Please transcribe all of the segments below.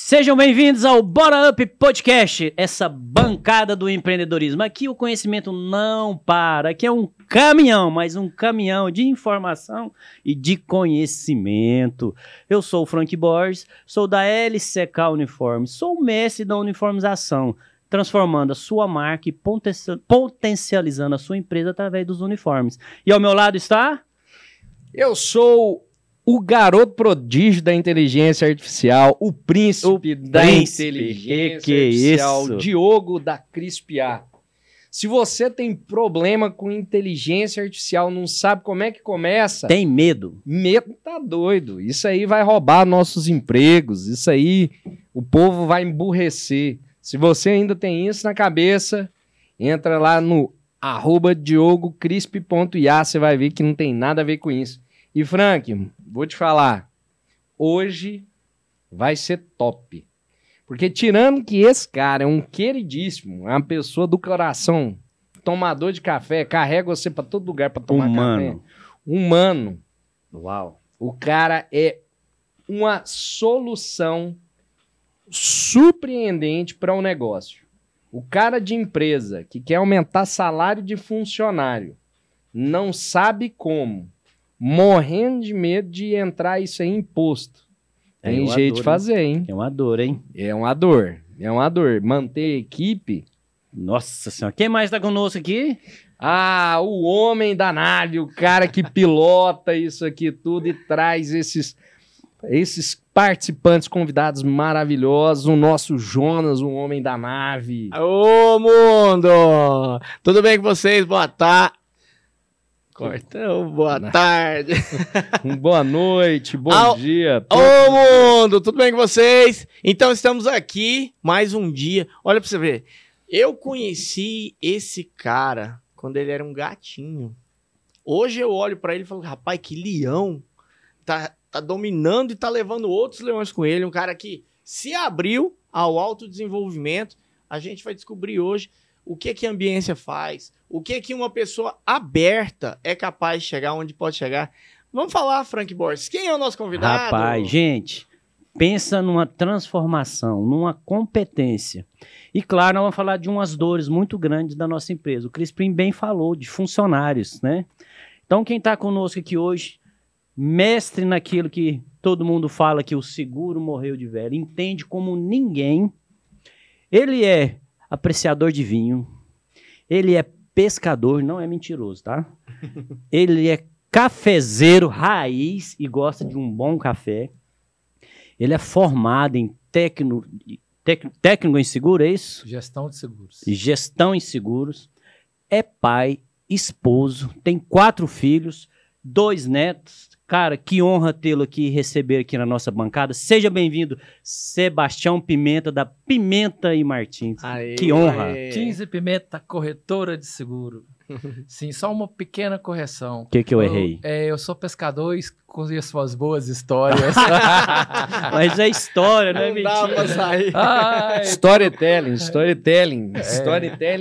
Sejam bem-vindos ao Bora Up Podcast, essa bancada do empreendedorismo. Aqui o conhecimento não para, aqui é um caminhão, mas um caminhão de informação e de conhecimento. Eu sou o Frank Borges, sou da LCK Uniformes, sou o mestre da uniformização, transformando a sua marca e potencializando a sua empresa através dos uniformes. E ao meu lado está... Eu sou o garoto prodígio da inteligência artificial, o príncipe da inteligência artificial, isso? Diogo da Crispia. Se você tem problema com inteligência artificial, não sabe como é que começa... Tem medo? Medo tá doido. Isso aí vai roubar nossos empregos, isso aí o povo vai emburrecer. Se você ainda tem isso na cabeça, entra lá no @diogocrisp.ia, você vai ver que não tem nada a ver com isso. E, Frank, vou te falar, hoje vai ser top. Porque tirando que esse cara é um queridíssimo, é uma pessoa do coração, tomador de café, carrega você para todo lugar para tomar café. Humano. Uau. O cara é uma solução surpreendente para um negócio. O cara de empresa que quer aumentar salário de funcionário, não sabe como, morrendo de medo de entrar isso aí em imposto. Tem jeito de fazer, hein? É uma dor, hein? É uma dor. É uma dor. Manter a equipe... Nossa Senhora. Quem mais tá conosco aqui? Ah, o homem da nave, o cara que pilota isso aqui tudo e traz esses participantes convidados maravilhosos. O nosso Jonas, o homem da nave. Ô, mundo! Tudo bem com vocês? Boa tarde. Cortão, boa tarde. Boa noite, bom dia. Ô, mundo! Tudo bem com vocês? Então, estamos aqui mais um dia. Olha pra você ver. Eu conheci esse cara quando ele era um gatinho. Hoje eu olho pra ele e falo, rapaz, que leão. Tá dominando e tá levando outros leões com ele. Um cara que se abriu ao autodesenvolvimento. A gente vai descobrir hoje o que a ambiência faz, o que uma pessoa aberta é capaz de chegar onde pode chegar. Vamos falar, Frank Borges, quem é o nosso convidado? Rapaz, gente, pensa numa transformação, numa competência. E claro, nós vamos falar de umas dores muito grandes da nossa empresa. O Crispim bem falou de funcionários, né? Então, quem está conosco aqui hoje, mestre naquilo que todo mundo fala que o seguro morreu de velho, entende como ninguém. Ele é apreciador de vinho, ele é pescador, não é mentiroso, tá? Ele é cafezeiro raiz e gosta de um bom café. Ele é formado em técnico em seguro, é isso? Gestão de seguros. Gestão em seguros. É pai, esposo, tem 4 filhos, 2 netos. Cara, que honra tê-lo aqui, receber aqui na nossa bancada. Seja bem-vindo, Sebastião Pimenta, da Pimenta e Martins. Aê, que honra. aê. 15 Pimenta, corretora de seguro. Sim, só uma pequena correção. O que eu errei? Eu sou pescador e conheço as boas histórias. Mas é história, não é Não dá pra sair. Storytelling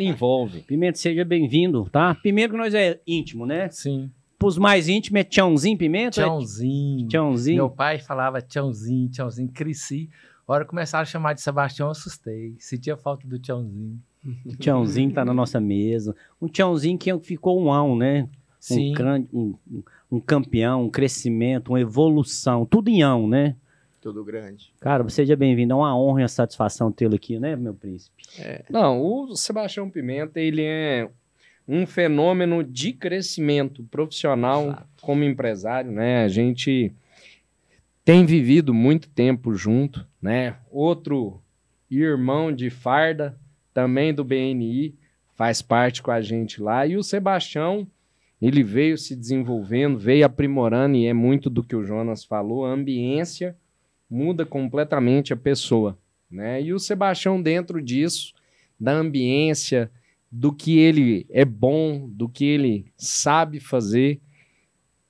envolve. Pimenta, seja bem-vindo, tá? Primeiro que nós é íntimo, né? Sim. Pros mais íntimos é Tchãozinho Pimenta? Tchãozinho. Tchãozinho. Meu pai falava tchãozinho, tchãozinho. Cresci. A hora que começaram a chamar de Sebastião, eu assustei. Sentia falta do tchãozinho. O Tchãozinho tá na nossa mesa. Um Tchãozinho que ficou um ão, né? Sim. Um campeão, um crescimento, uma evolução. Tudo em ão, né? Tudo grande. Cara, seja bem-vindo. É uma honra e uma satisfação tê-lo aqui, né, meu príncipe? Não, o Sebastião Pimenta, ele é um fenômeno de crescimento profissional. Exato. Como empresário, né? A gente tem vivido muito tempo junto, né? Outro irmão de farda, também do BNI, faz parte com a gente lá. E o Sebastião, ele veio se desenvolvendo, veio aprimorando, e é muito do que o Jonas falou, a ambiência muda completamente a pessoa, né? E o Sebastião, dentro disso, da ambiência, do que ele é bom, do que ele sabe fazer,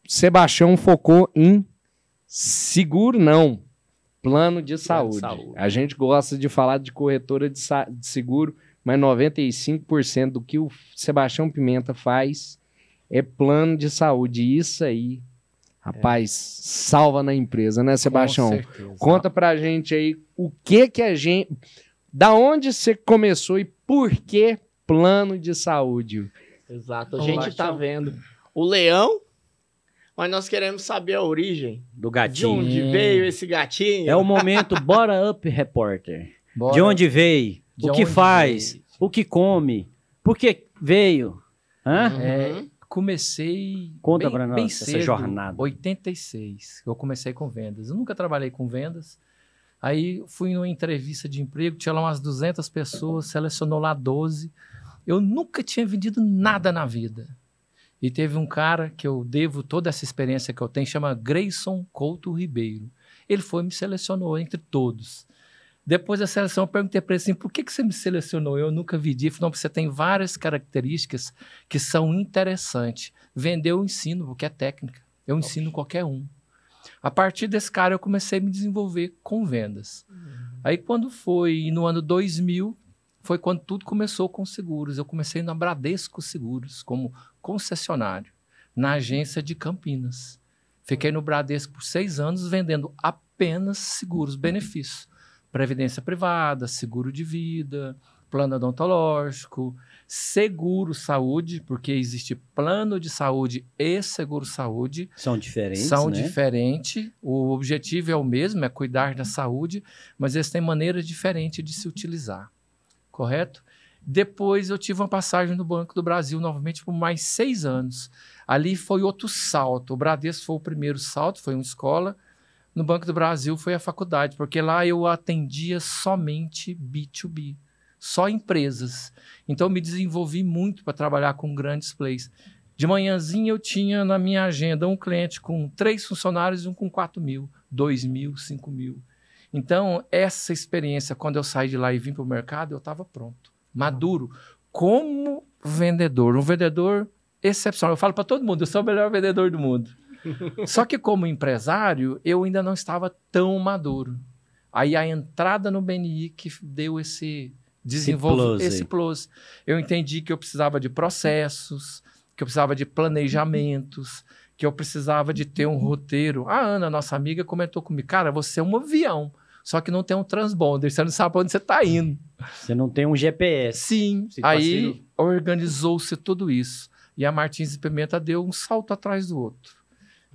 Sebastião focou em seguro, não, plano de saúde. A gente gosta de falar de corretora de seguro, mas 95% do que o Sebastião Pimenta faz é plano de saúde. Isso aí Rapaz, salva na empresa, né, Sebastião? Com certeza. Conta pra gente aí o que a gente... Da onde você começou e por que plano de saúde? Exato. A Vamos gente lá, tá Tião. vendo o leão, mas nós queremos saber a origem. Do De gatinho. onde veio esse gatinho? É o momento Bora Up Repórter. Bora. De onde veio? De O que onde faz? veio? O que come? Por que veio? Hã? Uhum. Comecei Conta bem, pra nós bem essa cedo, jornada. 86. Eu comecei com vendas. Eu nunca trabalhei com vendas. Aí fui numa entrevista de emprego, tinha lá umas 200 pessoas, selecionou lá 12. Eu nunca tinha vendido nada na vida. E teve um cara que eu devo toda essa experiência que eu tenho, chama Grayson Couto Ribeiro. Ele foi e me selecionou entre todos. Depois da seleção, eu perguntei para ele assim, por que você me selecionou? Eu nunca vendi. Ele falou, não, você tem várias características que são interessantes. Vender eu ensino, porque é técnica. Eu ensino qualquer um. A partir desse cara, eu comecei a me desenvolver com vendas. Aí, quando foi no ano 2000, foi quando tudo começou com seguros. Eu comecei na Bradesco Seguros, como concessionário, na agência de Campinas. Fiquei no Bradesco por 6 anos, vendendo apenas seguros, benefícios. Previdência privada, seguro de vida, plano odontológico, seguro saúde, porque existe plano de saúde e seguro saúde. São diferentes, São né? diferentes. O objetivo é o mesmo, é cuidar da saúde, mas eles têm maneiras diferentes de se utilizar. Correto? Depois eu tive uma passagem no Banco do Brasil novamente por mais 6 anos. Ali foi outro salto. O Bradesco foi o primeiro salto, foi uma escola. No Banco do Brasil foi a faculdade, porque lá eu atendia somente B2B, só empresas. Então eu me desenvolvi muito para trabalhar com grandes players. De manhãzinha eu tinha na minha agenda um cliente com 3 funcionários e um com 4 mil, 2 mil, 5 mil. Então essa experiência, quando eu saí de lá e vim para o mercado, eu estava pronto, maduro, como vendedor, um vendedor excepcional. Eu falo para todo mundo, eu sou o melhor vendedor do mundo. Só que como empresário, eu ainda não estava tão maduro. Aí a entrada no BNI que deu esse desenvolvimento, esse plus. Eu entendi que eu precisava de processos, que eu precisava de planejamentos, que eu precisava de ter um roteiro. A Ana, nossa amiga, comentou comigo, cara, você é um avião, só que não tem um transponder, você não sabe para onde você está indo. Você não tem um GPS. Sim, aí organizou-se tudo isso. E a Martins e Pimenta deu um salto atrás do outro.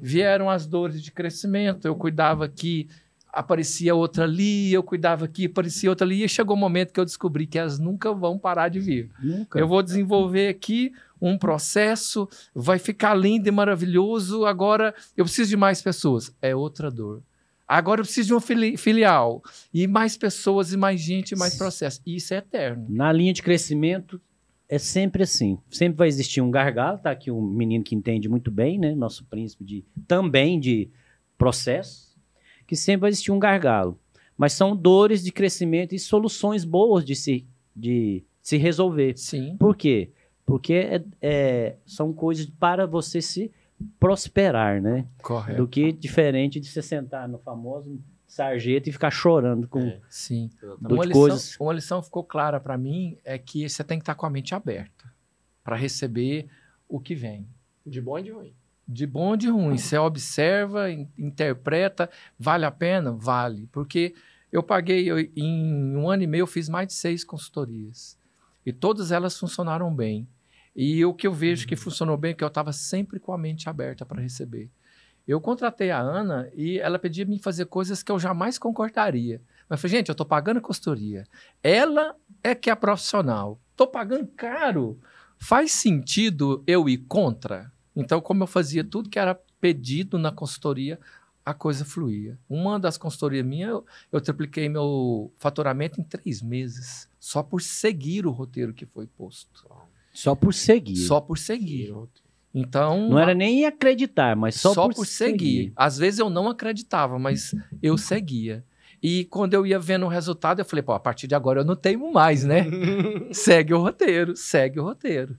Vieram as dores de crescimento, eu cuidava aqui, aparecia outra ali, eu cuidava aqui, aparecia outra ali, e chegou um momento que eu descobri que elas nunca vão parar de vir. Nunca. Eu vou desenvolver aqui um processo, vai ficar lindo e maravilhoso, agora eu preciso de mais pessoas. É outra dor. Agora eu preciso de uma filial, e mais pessoas, e mais gente, e mais processo. E isso é eterno. Na linha de crescimento, é sempre assim. Sempre vai existir um gargalo, tá aqui um menino que entende muito bem, né? Nosso príncipe também de processo, que sempre vai existir um gargalo. Mas são dores de crescimento e soluções boas de se resolver. Sim. Por quê? Porque são coisas para você se prosperar, né? Correto. Do que diferente de você sentar no famoso sarjeta e ficar chorando com Sim. coisas. Uma lição ficou clara para mim é que você tem que estar com a mente aberta para receber o que vem. De bom e de ruim. De bom ou de ruim. Você observa, interpreta, vale a pena? Vale. Porque eu paguei, em 1 ano e meio, eu fiz mais de 6 consultorias. E todas elas funcionaram bem. E o que eu vejo que funcionou bem é que eu estava sempre com a mente aberta para receber. Eu contratei a Ana e ela pedia me fazer coisas que eu jamais concordaria. Mas eu falei, gente, eu estou pagando consultoria. Ela é que é profissional. Estou pagando caro. Faz sentido eu ir contra? Então, como eu fazia tudo que era pedido na consultoria, a coisa fluía. Uma das consultorias minhas, eu tripliquei meu faturamento em 3 meses. Só por seguir o roteiro que foi posto. Só por seguir. Só por seguir. Então, Não era nem acreditar, mas só por seguir. Às vezes eu não acreditava, mas eu seguia. E quando eu ia vendo o resultado, eu falei, pô, a partir de agora eu não teimo mais, né? Segue o roteiro, segue o roteiro.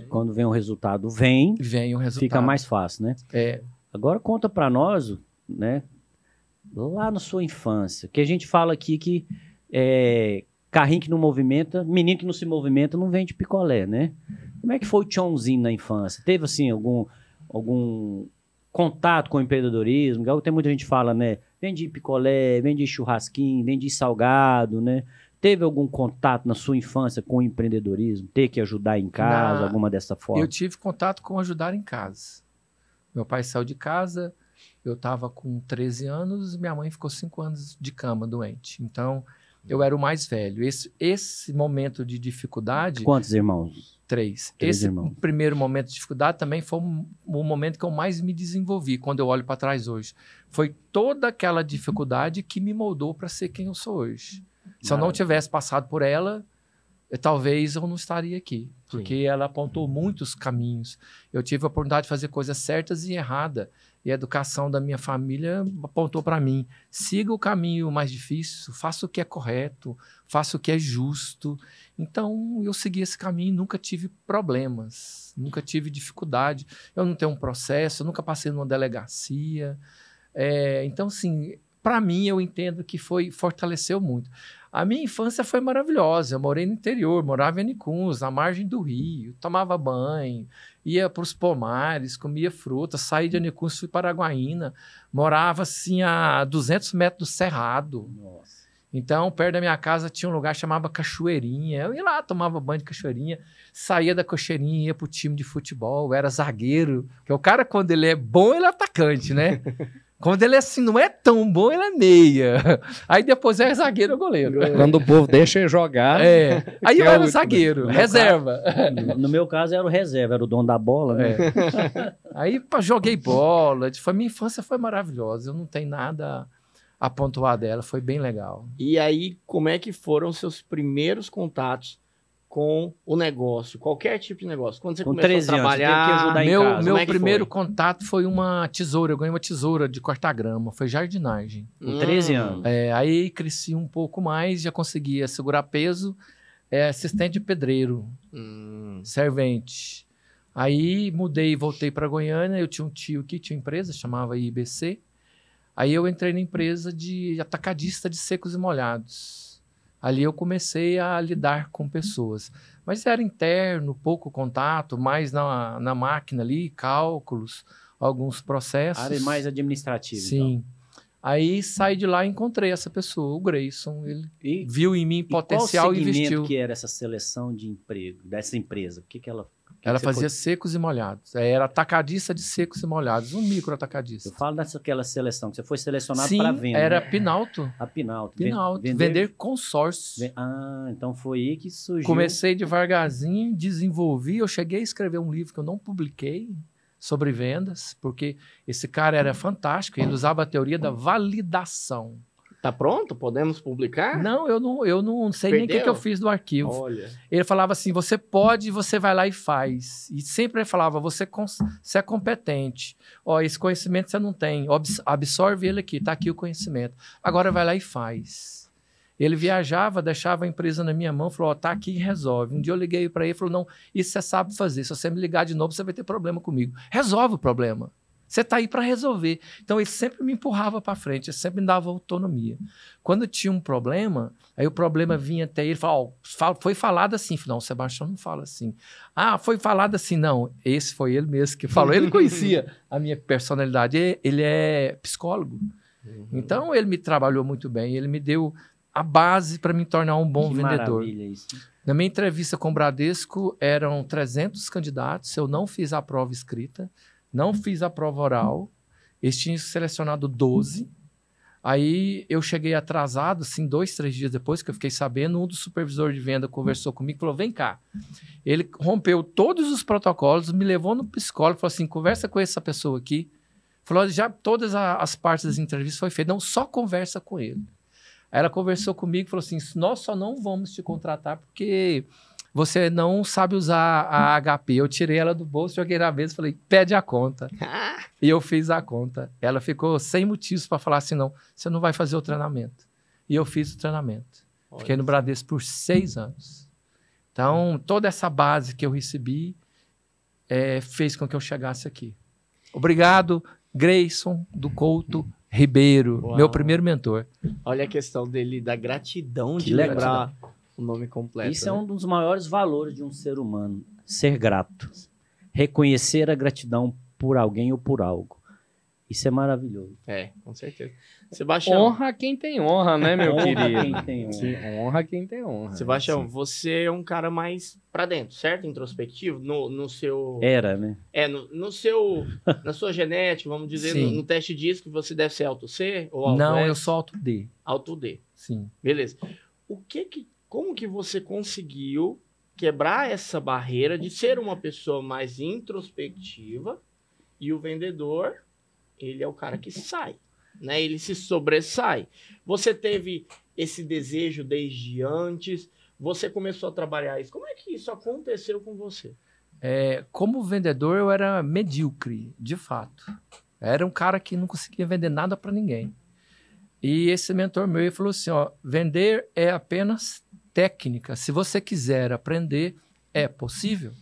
Quando vem o resultado, vem o resultado. fica mais fácil, né? Agora conta pra nós, né? Lá na sua infância, que a gente fala aqui que carrinho que não movimenta, menino que não se movimenta não vende picolé, né? Como é que foi o tchãozinho na infância? Teve, assim, algum contato com o empreendedorismo? Igual tem muita gente que fala, né? Vendi picolé, vendi churrasquinho, vendi salgado, né? Teve algum contato na sua infância com o empreendedorismo? Ter que ajudar em casa, alguma dessa forma? Eu tive contato com ajudar em casa. Meu pai saiu de casa, eu estava com 13 anos, minha mãe ficou 5 anos de cama, doente. Então, eu era o mais velho. Esse momento de dificuldade... Quantos irmãos? 3. Três Esse irmãos. primeiro momento de dificuldade também foi o momento que eu mais me desenvolvi, quando eu olho para trás hoje. Foi toda aquela dificuldade que me moldou para ser quem eu sou hoje. Se eu não tivesse passado por ela, talvez eu não estaria aqui. Porque ela apontou muitos caminhos. Eu tive a oportunidade de fazer coisas certas e erradas. E a educação da minha família apontou para mim. Siga o caminho mais difícil, faça o que é correto, faça o que é justo. Então, eu segui esse caminho e nunca tive problemas, nunca tive dificuldade. Eu não tenho um processo, eu nunca passei numa delegacia. Então, assim, para mim, eu entendo que fortaleceu muito. A minha infância foi maravilhosa. Eu morei no interior, morava em Anicuns, na margem do rio, tomava banho, ia para os pomares, comia fruta, saí de Anicuns, fui para Araguaína, morava assim a 200 metros do Cerrado. Nossa. Então, perto da minha casa tinha um lugar que chamava Cachoeirinha. Eu ia lá, tomava banho de cachoeirinha, saía da cachoeirinha, ia pro time de futebol, eu era zagueiro. Porque o cara, quando ele é bom, ele é atacante, né? Quando ele é assim, não é tão bom, ele é meia. Aí depois é zagueiro ou goleiro. Quando o povo deixa ele jogar... Aí eu era zagueiro, reserva. No meu caso, era o reserva, era o dono da bola, né? Aí joguei bola. Minha infância foi maravilhosa. Eu não tenho nada a pontuar dela. Foi bem legal. E aí, como é que foram os seus primeiros contatos com o negócio? Qualquer tipo de negócio. Quando você Com começou 13 a anos, você teve que trabalhar... ajudar em casa. Meu Como é que primeiro foi? contato foi uma tesoura. Eu ganhei uma tesoura de cortar grama. Foi jardinagem. Com 13 anos. Aí cresci um pouco mais, já conseguia segurar peso. Assistente de pedreiro, servente. Aí mudei e voltei para Goiânia. Eu tinha um tio que tinha empresa, chamava IBC. Aí eu entrei na empresa de atacadista de secos e molhados. Ali eu comecei a lidar com pessoas. Mas era interno, pouco contato, mais na máquina ali, cálculos, alguns processos. Área mais administrativa. Sim. Então. Aí saí de lá e encontrei essa pessoa, o Grayson. Ele viu em mim potencial e investiu. Qual que era essa seleção de emprego dessa empresa? O que ela... Ela fazia secos e molhados. Era atacadista de secos e molhados, um micro atacadista. Eu falo daquela seleção, que você foi selecionado para venda. Era né? Pinalto. A Pinalto. Vender consórcio. Então foi aí que surgiu. Comecei devagarzinho, desenvolvi. Eu cheguei a escrever um livro que eu não publiquei sobre vendas, porque esse cara era fantástico. Ele usava a teoria da validação. Tá pronto? Podemos publicar? Não, eu não sei nem o que eu fiz do arquivo. Olha. Ele falava assim, você pode, você vai lá e faz. E sempre ele falava, você é competente. Ó, esse conhecimento você não tem. Absorve ele aqui, tá aqui o conhecimento. Agora vai lá e faz. Ele viajava, deixava a empresa na minha mão, falou, ó, tá aqui e resolve. Um dia eu liguei para ele e falou, não, isso você sabe fazer. Se você me ligar de novo, você vai ter problema comigo. Resolve o problema. Você está aí para resolver. Então, ele sempre me empurrava para frente, ele sempre me dava autonomia. Quando tinha um problema, aí o problema vinha até ele e falava, foi falado assim. Não, o Sebastião não fala assim. Ah, foi falado assim. Não, esse foi ele mesmo que falou. Ele conhecia a minha personalidade. Ele é psicólogo. Então, ele me trabalhou muito bem. Ele me deu a base para me tornar um bom vendedor. Maravilha isso. Na minha entrevista com o Bradesco, eram 300 candidatos. Eu não fiz a prova escrita. Não fiz a prova oral, eles tinham selecionado 12. Aí eu cheguei atrasado, assim, 2, 3 dias depois que eu fiquei sabendo, um dos supervisores de venda conversou comigo e falou, vem cá. Ele rompeu todos os protocolos, me levou no psicólogo, falou assim, conversa com essa pessoa aqui. Falou, já todas as partes das entrevistas foi feitas, não, só conversa com ele. Aí ela conversou comigo e falou assim, nós só não vamos te contratar porque... você não sabe usar a HP. Eu tirei ela do bolso, joguei na mesa e falei, pede a conta. E eu fiz a conta. Ela ficou sem motivos para falar assim, não, você não vai fazer o treinamento. E eu fiz o treinamento. Fiquei no Bradesco por 6 anos. Então, toda essa base que eu recebi fez com que eu chegasse aqui. Obrigado, Grayson do Couto Ribeiro, meu primeiro mentor. Olha a questão dele, da gratidão Que de legal. lembrar o nome completo. Isso é um dos maiores valores de um ser humano, ser grato. Reconhecer a gratidão por alguém ou por algo. Isso é maravilhoso. Com certeza. Sebastião. Honra quem tem honra, né, meu Honra querido? quem tem honra. Sim, honra quem tem honra. Sebastião, você é um cara mais pra dentro, certo? Introspectivo? No seu... Era, né? No seu... na sua genética, vamos dizer, Sim. no teste DISC, você deve ser alto C ou alto Não, S? eu sou alto D. Alto D. Sim. Beleza. Como que você conseguiu quebrar essa barreira de ser uma pessoa mais introspectiva e o vendedor, ele é o cara que sai, né? Ele se sobressai. Você teve esse desejo desde antes? Você começou a trabalhar isso? Como é que isso aconteceu com você? Como vendedor, eu era medíocre, de fato. Era um cara que não conseguia vender nada para ninguém. E esse mentor meu ele falou assim, ó, vender é apenas técnica. Se você quiser aprender, é possível.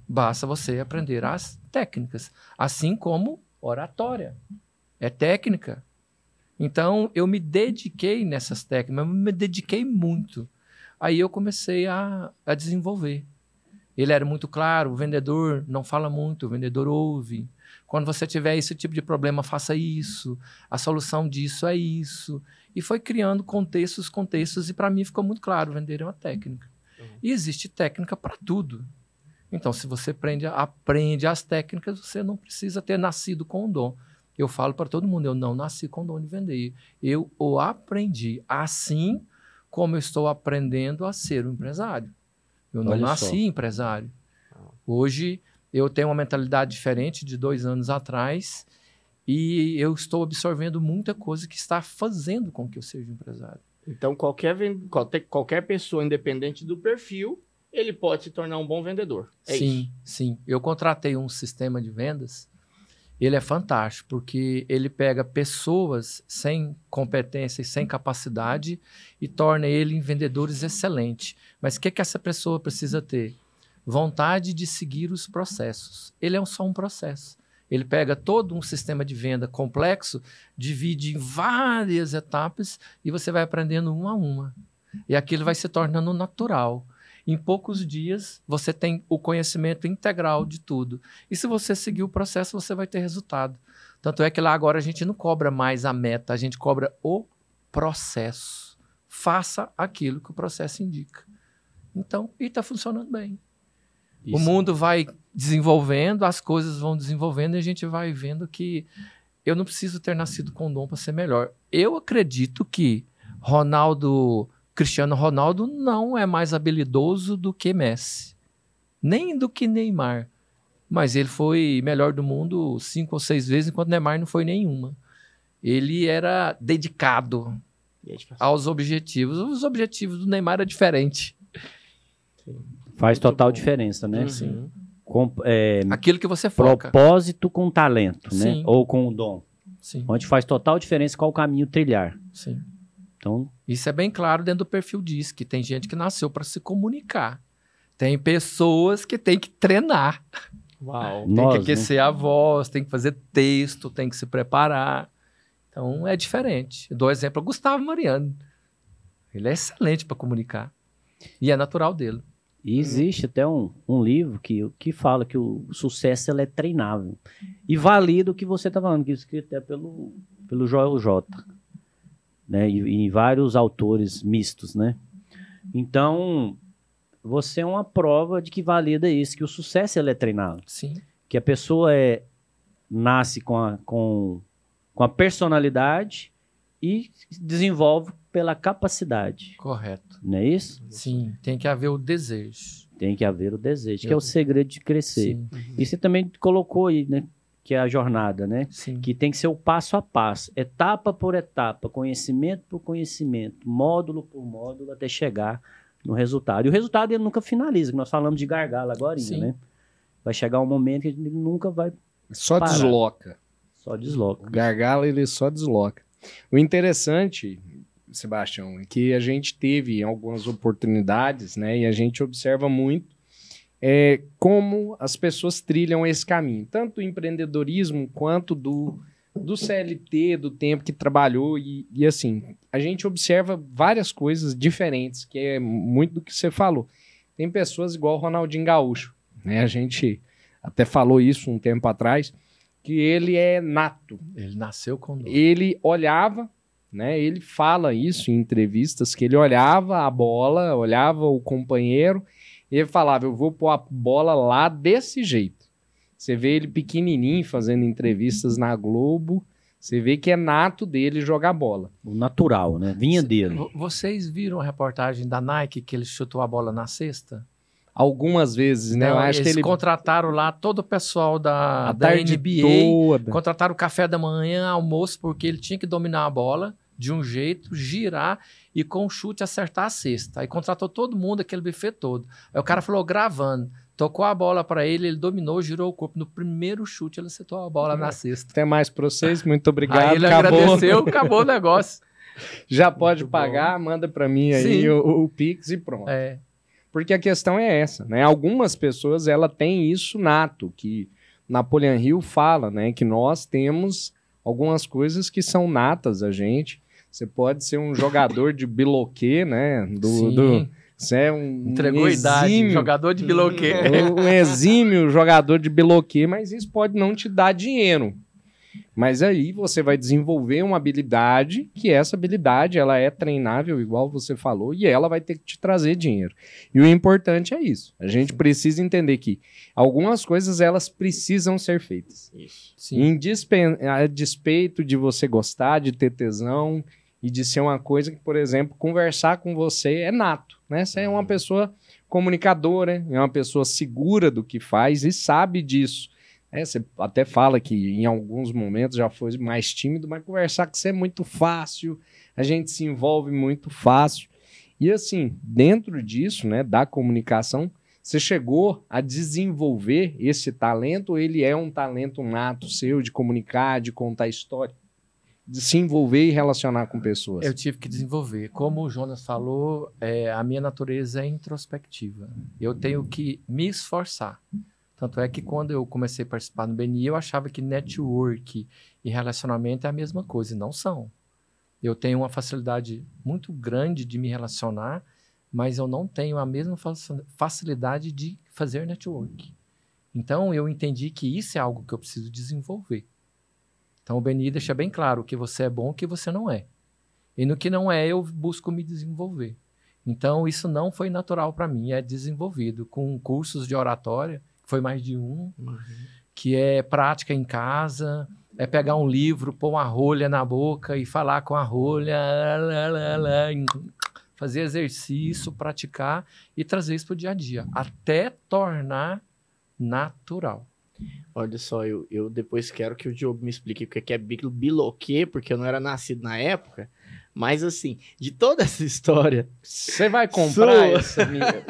Basta você aprender as técnicas. Assim como oratória. É técnica. Então, eu me dediquei nessas técnicas, mas me dediquei muito. Aí eu comecei a desenvolver. Ele era muito claro, o vendedor não fala muito, o vendedor ouve. Quando você tiver esse tipo de problema, faça isso. A solução disso é isso. E foi criando contextos, e para mim ficou muito claro, vender é uma técnica. E existe técnica para tudo. Então, se você aprende as técnicas, você não precisa ter nascido com o dom. Eu falo para todo mundo, eu não nasci com o dom de vender. Eu o aprendi, assim como eu estou aprendendo a ser um empresário. Eu não nasci empresário. Hoje, eu tenho uma mentalidade diferente de 2 anos atrás e eu estou absorvendo muita coisa que está fazendo com que eu seja empresário. Então, qualquer pessoa, independente do perfil, ele pode se tornar um bom vendedor. Sim, sim. Eu contratei um sistema de vendas. Ele é fantástico, porque ele pega pessoas sem competência e sem capacidade e torna ele em vendedores excelentes. Mas o que essa pessoa precisa ter? Vontade de seguir os processos. Ele é só um processo. Ele pega todo um sistema de venda complexo, divide em várias etapas e você vai aprendendo uma a uma. E aquilo vai se tornando natural. Em poucos dias, você tem o conhecimento integral de tudo. E se você seguir o processo, você vai ter resultado. Tanto é que lá agora a gente não cobra mais a meta, a gente cobra o processo. Faça aquilo que o processo indica. Então, e está funcionando bem. Isso. O mundo vai desenvolvendo, as coisas vão desenvolvendo e a gente vai vendo que eu não preciso ter nascido com dom para ser melhor. Eu acredito que Cristiano Ronaldo não é mais habilidoso do que Messi, nem do que Neymar, mas ele foi melhor do mundo 5 ou 6 vezes, enquanto Neymar não foi nenhuma. Ele era dedicado aos objetivos. Os objetivos do Neymar eram diferentes. Faz total diferença, né? Sim. Aquilo que você foca. Propósito com talento, né? Sim. Ou com o dom. Sim. Onde faz total diferença qual caminho trilhar. Sim. Então, isso é bem claro dentro do perfil DISC. Tem gente que nasceu para se comunicar. Tem pessoas que tem que treinar. Uau. Tem que aquecer a voz, tem que fazer texto, tem que se preparar. Então, é diferente. Eu dou exemplo ao Gustavo Mariano. Ele é excelente para comunicar. E é natural dele. E existe até um livro que fala que o sucesso ele é treinável. E valida o que você está falando, que é escrito até pelo Joel J. Né? E vários autores mistos, né? Então, você é uma prova de que valida isso, que o sucesso ele é treinável. Sim. Que a pessoa nasce com a personalidade e desenvolve pela capacidade. Correto. Não é isso? Sim, tem que haver o desejo. Tem que haver o desejo, que é o segredo de crescer. Sim. E você também colocou aí, né? Que é a jornada, né? Sim. Que tem que ser o passo a passo, etapa por etapa, conhecimento por conhecimento, módulo por módulo, até chegar no resultado. E o resultado ele nunca finaliza, que nós falamos de gargalo agora, né? Vai chegar um momento que ele nunca vai Só parar. desloca. Só desloca. O gargalo, ele só desloca. O interessante, Sebastião, é que a gente teve algumas oportunidades, né? E a gente observa muito como as pessoas trilham esse caminho. Tanto do empreendedorismo quanto do CLT, do tempo que trabalhou. E assim, a gente observa várias coisas diferentes, que é muito do que você falou. Tem pessoas igual o Ronaldinho Gaúcho, né? A gente até falou isso um tempo atrás, que ele é nato. Ele nasceu com dor. Ele olhava, né? Ele fala isso em entrevistas, que ele olhava a bola, olhava o companheiro, e ele falava, eu vou pôr a bola lá desse jeito. Você vê ele pequenininho fazendo entrevistas na Globo, você vê que é nato dele jogar bola. O natural, né? Vinha dele. Vocês viram a reportagem da Nike que ele chutou a bola na cesta? Algumas vezes, né? Não, Eu acho eles que ele contrataram lá todo o pessoal a da tarde NBA, toda. contrataram o café da manhã, almoço, porque ele tinha que dominar a bola de um jeito, girar e com o chute acertar a cesta. Aí contratou todo mundo, aquele buffet todo. Aí o cara falou, gravando, tocou a bola para ele, ele dominou, girou o corpo. No primeiro chute, ele acertou a bola na cesta. Até mais para vocês, muito obrigado. Aí ele acabou. agradeceu, acabou o negócio. Já pode Muito pagar, manda para mim aí Sim. o Pix e pronto. É. Porque a questão é essa, né? Algumas pessoas, ela tem isso nato, que Napoleon Hill fala, né? Que nós temos algumas coisas que são natas a gente. Você pode ser um jogador de biloquê, né? Sim. Você é um Entregou a idade, exímio, jogador de biloquê. um exímio jogador de biloquê, mas isso pode não te dar dinheiro. Mas aí você vai desenvolver uma habilidade, que essa habilidade ela é treinável, igual você falou, e ela vai ter que te trazer dinheiro. E o importante é isso. A gente precisa entender que algumas coisas elas precisam ser feitas. Isso. Sim. A despeito de você gostar, de ter tesão e de ser uma coisa que, por exemplo, conversar com você é nato, né? Você é uma pessoa comunicadora, é uma pessoa segura do que faz e sabe disso. Você até fala que em alguns momentos já foi mais tímido, mas conversar com você é muito fácil, a gente se envolve muito fácil. E assim, dentro disso, né, da comunicação, você chegou a desenvolver esse talento, ou ele é um talento nato seu de comunicar, de contar história, de se envolver e relacionar com pessoas? Eu tive que desenvolver. Como o Jonas falou, a minha natureza é introspectiva. Eu tenho que me esforçar. Tanto é que quando eu comecei a participar no BNI, eu achava que network e relacionamento é a mesma coisa, e não são. Eu tenho uma facilidade muito grande de me relacionar, mas eu não tenho a mesma facilidade de fazer network. Então, eu entendi que isso é algo que eu preciso desenvolver. Então, o BNI deixa bem claro o que você é bom e o que você não é. E no que não é, eu busco me desenvolver. Então, isso não foi natural para mim, é desenvolvido com cursos de oratória, foi mais de um, que é prática em casa, é pegar um livro, pôr uma rolha na boca e falar com a rolha, fazer exercício, praticar e trazer isso para o dia a dia, até tornar natural. Olha só, eu depois quero que o Diogo me explique o que é biloquê, porque eu não era nascido na época. Mas assim, de toda essa história... Você vai comprar essa amiga?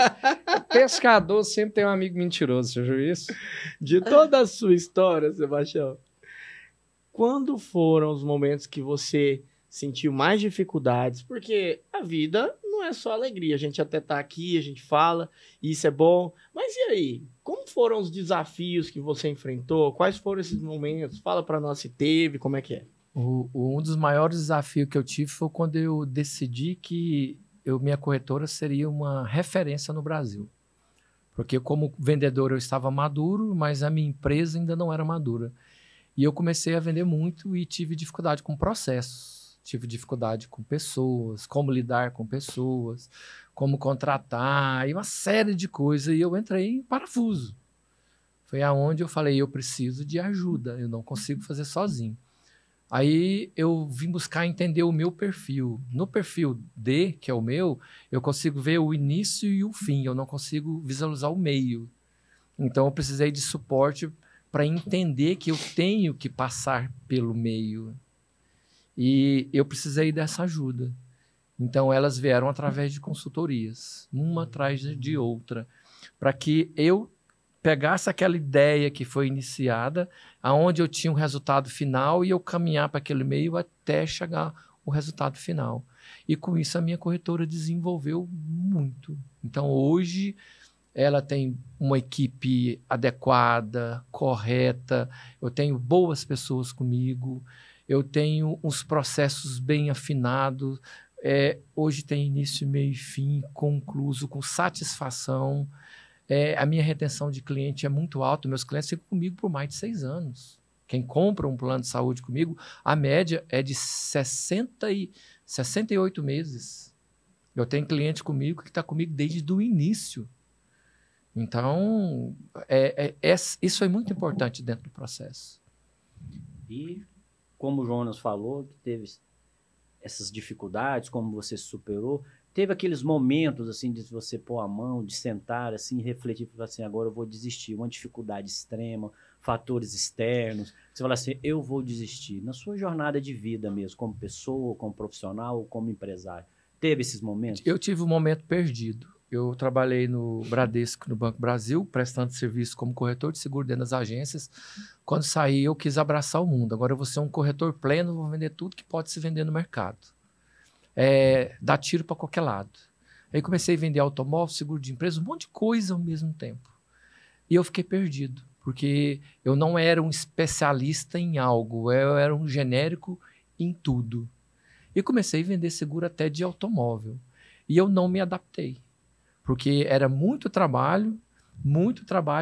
Pescador sempre tem um amigo mentiroso, você viu isso? De toda a sua história, Sebastião, quando foram os momentos que você sentiu mais dificuldades? Porque a vida não é só alegria. A gente até tá aqui, a gente fala, isso é bom. Mas e aí? Como foram os desafios que você enfrentou? Quais foram esses momentos? Fala pra nós se teve, como é que é? Um dos maiores desafios que eu tive foi quando eu decidi que minha corretora seria uma referência no Brasil. Porque como vendedor eu estava maduro, mas a minha empresa ainda não era madura. E eu comecei a vender muito e tive dificuldade com processos. Tive dificuldade com pessoas, como lidar com pessoas, como contratar e uma série de coisas. E eu entrei em parafuso. Foi aonde eu falei, eu preciso de ajuda, eu não consigo fazer sozinho. Aí eu vim buscar entender o meu perfil. No perfil D, que é o meu, eu consigo ver o início e o fim. Eu não consigo visualizar o meio. Então eu precisei de suporte para entender que eu tenho que passar pelo meio. E eu precisei dessa ajuda. Então elas vieram através de consultorias, uma atrás de outra, para que eu pegasse aquela ideia que foi iniciada, aonde eu tinha um resultado final e eu caminhar para aquele meio até chegar o resultado final. E com isso a minha corretora desenvolveu muito. Então hoje ela tem uma equipe adequada, correta, eu tenho boas pessoas comigo, eu tenho uns processos bem afinados, hoje tem início, meio e fim, concluso, com satisfação. A minha retenção de cliente é muito alta, meus clientes ficam comigo por mais de 6 anos. Quem compra um plano de saúde comigo, a média é de 68 meses. Eu tenho cliente comigo que está comigo desde o início. Então, isso é muito importante dentro do processo. E como o Jonas falou, que teve essas dificuldades, como você superou, teve aqueles momentos assim de você pôr a mão, de sentar assim, refletir, falar assim, agora eu vou desistir, uma dificuldade extrema, fatores externos, você fala assim, eu vou desistir. Na sua jornada de vida mesmo, como pessoa, como profissional, ou como empresário, teve esses momentos? Eu tive um momento perdido. Eu trabalhei no Bradesco, no Banco Brasil, prestando serviço como corretor de seguro dentro das agências. Quando saí, eu quis abraçar o mundo. Agora eu vou ser um corretor pleno, vou vender tudo que pode se vender no mercado. Dar tiro para qualquer lado. Aí comecei a vender automóvel, seguro de empresa, um monte de coisa ao mesmo tempo. E eu fiquei perdido, porque eu não era um especialista em algo, eu era um genérico em tudo. E comecei a vender seguro até de automóvel. E eu não me adaptei. Porque era muito trabalho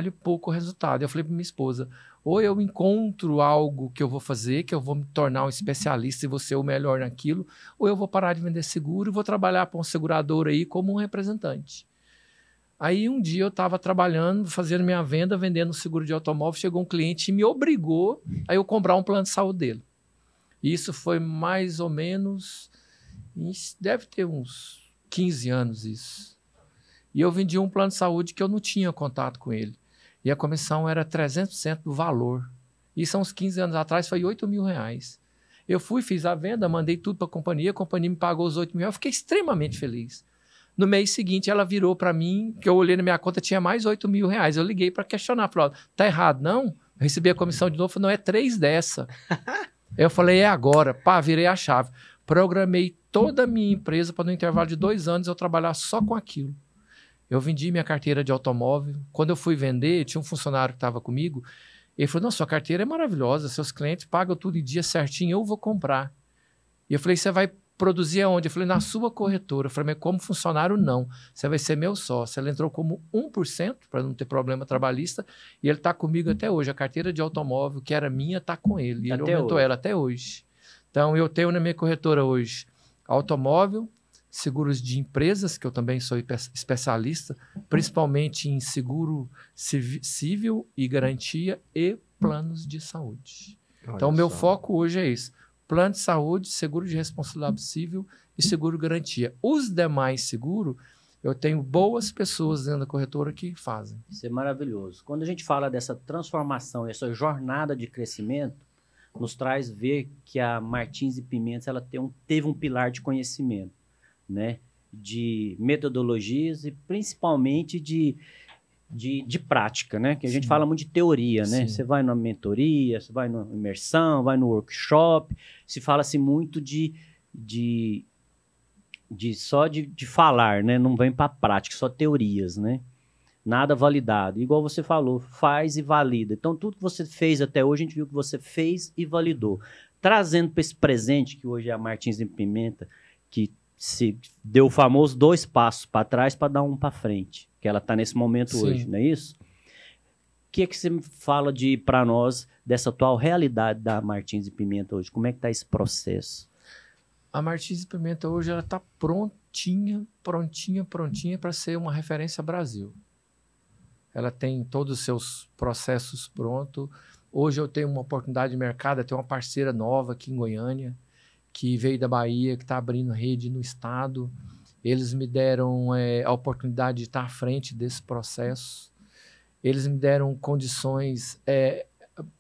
e pouco resultado. Eu falei para minha esposa, ou eu encontro algo que eu vou fazer, que eu vou me tornar um especialista e vou ser o melhor naquilo, ou eu vou parar de vender seguro e vou trabalhar para um segurador aí como um representante. Aí um dia eu estava trabalhando, fazendo minha venda, vendendo seguro de automóvel, chegou um cliente e me obrigou a eu comprar um plano de saúde dele. Isso foi mais ou menos, deve ter uns 15 anos isso. E eu vendi um plano de saúde que eu não tinha contato com ele. E a comissão era 300% do valor. Isso há uns 15 anos atrás foi R$8.000. Eu fui, fiz a venda, mandei tudo para a companhia me pagou os R$8.000. Eu fiquei extremamente feliz. No mês seguinte, ela virou para mim, que eu olhei na minha conta, tinha mais R$8.000. Eu liguei para questionar, falei, tá errado, não? Eu recebi a comissão de novo, falei, não, é 3 dessa. Eu falei, é agora. Pá, virei a chave. Programei toda a minha empresa para no intervalo de 2 anos eu trabalhar só com aquilo. Eu vendi minha carteira de automóvel. Quando eu fui vender, tinha um funcionário que estava comigo. Ele falou, não, sua carteira é maravilhosa, seus clientes pagam tudo em dia certinho, eu vou comprar. E eu falei, você vai produzir aonde? Eu falei, na sua corretora. Eu falei, mas como funcionário, não. Você vai ser meu sócio. Ela entrou como 1%, para não ter problema trabalhista, e ele está comigo até hoje. A carteira de automóvel, que era minha, está com ele. E ele aumentou ela até hoje. Então, eu tenho na minha corretora hoje automóvel, seguros de empresas, que eu também sou especialista, principalmente em seguro civil e garantia e planos de saúde. Então, o meu foco hoje é isso. Plano de saúde, seguro de responsabilidade civil e seguro garantia. Os demais seguros, eu tenho boas pessoas dentro da corretora que fazem. Isso é maravilhoso. Quando a gente fala dessa transformação, essa jornada de crescimento, nos traz ver que a Martins e Pimentas ela teve um pilar de conhecimento, né? De metodologias e principalmente de prática, né? Que a gente fala muito de teoria, né? Você vai na mentoria, você vai na imersão, vai no workshop, se fala-se muito só de falar, né? Não vem para a prática, só teorias, né? Nada validado. Igual você falou, faz e valida. Então, tudo que você fez até hoje, a gente viu que você fez e validou. Trazendo para esse presente, que hoje é a Martins e Pimenta, que se deu o famoso 2 passos para trás para dar um para frente, que ela está nesse momento hoje, não é isso? O que você fala para nós dessa atual realidade da Martins e Pimenta hoje? Como é que está esse processo? A Martins e Pimenta hoje ela está prontinha para ser uma referência Brasil. Ela tem todos os seus processos prontos. Hoje eu tenho uma oportunidade de mercado, eu tenho uma parceira nova aqui em Goiânia, que veio da Bahia, que está abrindo rede no estado. Eles me deram a oportunidade de estar à frente desse processo. Eles me deram condições,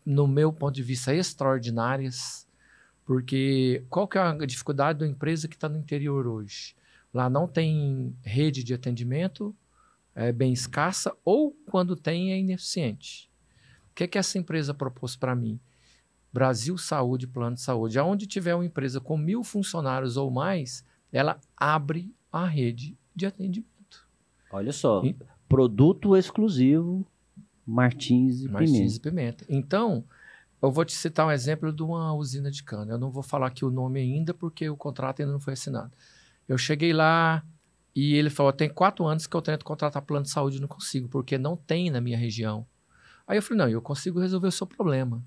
no meu ponto de vista, extraordinárias, porque qual que é a dificuldade da empresa que está no interior hoje? Lá não tem rede de atendimento, é bem escassa, ou quando tem é ineficiente. O que essa empresa propôs para mim? Brasil Saúde, Plano de Saúde. Aonde tiver uma empresa com 1.000 funcionários ou mais, ela abre a rede de atendimento. Olha só, produto exclusivo Martins e Pimenta. Então, eu vou te citar um exemplo de uma usina de cana. Eu não vou falar aqui o nome ainda, porque o contrato ainda não foi assinado. Eu cheguei lá e ele falou, tem 4 anos que eu tento contratar plano de saúde e não consigo, porque não tem na minha região. Aí eu falei, não, eu consigo resolver o seu problema.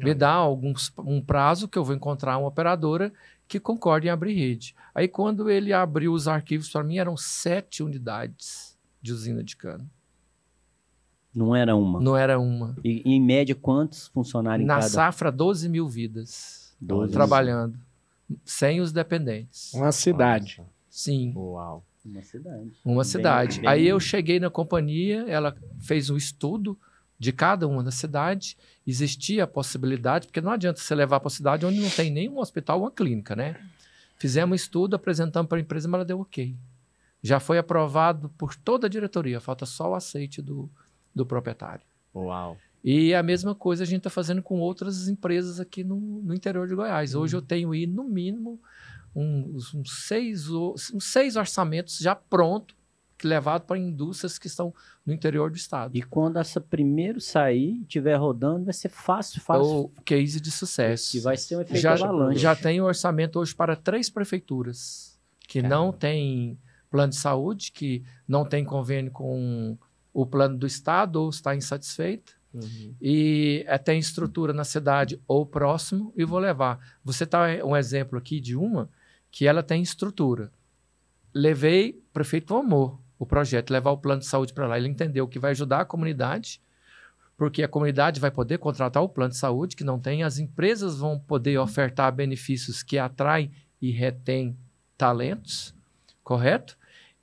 Me dá um prazo que eu vou encontrar uma operadora que concorde em abrir rede. Aí, quando ele abriu os arquivos para mim, eram 7 unidades de usina de cana. Não era uma. Não era uma. E em média, quantos funcionários em Na cada? safra, 12 mil vidas 12 trabalhando, sem os dependentes. Uma cidade. Sim. Uau. Uma cidade. Uma Bem- cidade. bem- Aí eu cheguei na companhia, ela fez um estudo de cada uma da cidade. Existia a possibilidade, porque não adianta você levar para a cidade onde não tem nenhum hospital ou uma clínica, né? Fizemos um estudo, apresentamos para a empresa, mas ela deu ok. Já foi aprovado por toda a diretoria, falta só o aceite do proprietário. Uau. E a mesma coisa a gente está fazendo com outras empresas aqui no interior de Goiás. Hoje eu tenho aí, no mínimo, uns 6 orçamentos já prontos, levado para indústrias que estão no interior do estado. E quando essa primeiro sair, estiver rodando, vai ser fácil. O case de sucesso. Que vai ser um efeito já, avalanche. já tem orçamento hoje para 3 prefeituras que não têm plano de saúde, que não tem convênio com o plano do estado ou está insatisfeito. E tem estrutura na cidade ou próximo e vou levar. Você tá um exemplo aqui de uma que ela tem estrutura. Levei, o prefeito amou o projeto, levar o plano de saúde para lá. Ele entendeu que vai ajudar a comunidade, porque a comunidade vai poder contratar o plano de saúde, que não tem, as empresas vão poder ofertar benefícios que atraem e retêm talentos, correto?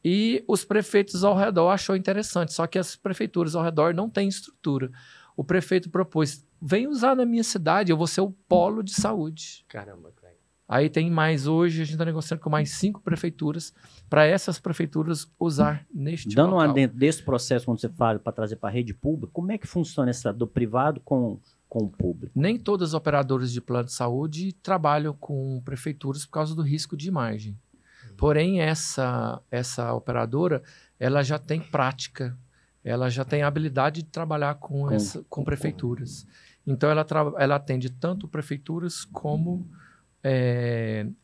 E os prefeitos ao redor achou interessante, só que as prefeituras ao redor não têm estrutura. O prefeito propôs, vem usar na minha cidade, eu vou ser o polo de saúde. Caramba, que legal. Aí tem mais hoje, a gente está negociando com mais 5 prefeituras, para essas prefeituras usar neste Dando local. dentro desse processo, quando você fala para trazer para a rede pública, como é que funciona essa do privado com o público? Nem todas as operadoras de plano de saúde trabalham com prefeituras por causa do risco de imagem. Porém, essa operadora, ela já tem prática, ela já tem habilidade de trabalhar com prefeituras. Então, ela atende tanto prefeituras como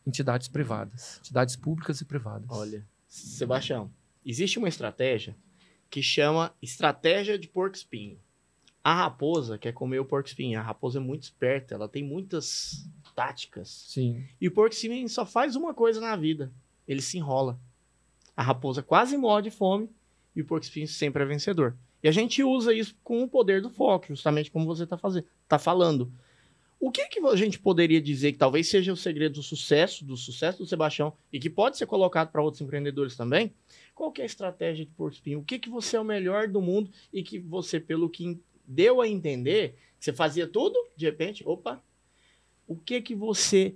entidades privadas, entidades públicas e privadas. Olha, Sebastião, existe uma estratégia que chama estratégia de porco-espinho. A raposa quer comer o porco-espinho. A raposa é muito esperta, ela tem muitas táticas. Sim. E o porco-espinho só faz uma coisa na vida. Ele se enrola. A raposa quase morre de fome e o porco-espinho sempre é vencedor. E a gente usa isso com o poder do foco, justamente como você tá falando. O que a gente poderia dizer que talvez seja o segredo do sucesso do Sebastião e que pode ser colocado para outros empreendedores também? Qual que é a estratégia de porco-espinho? O que você é o melhor do mundo e que você, pelo que deu a entender, você fazia tudo, de repente, opa,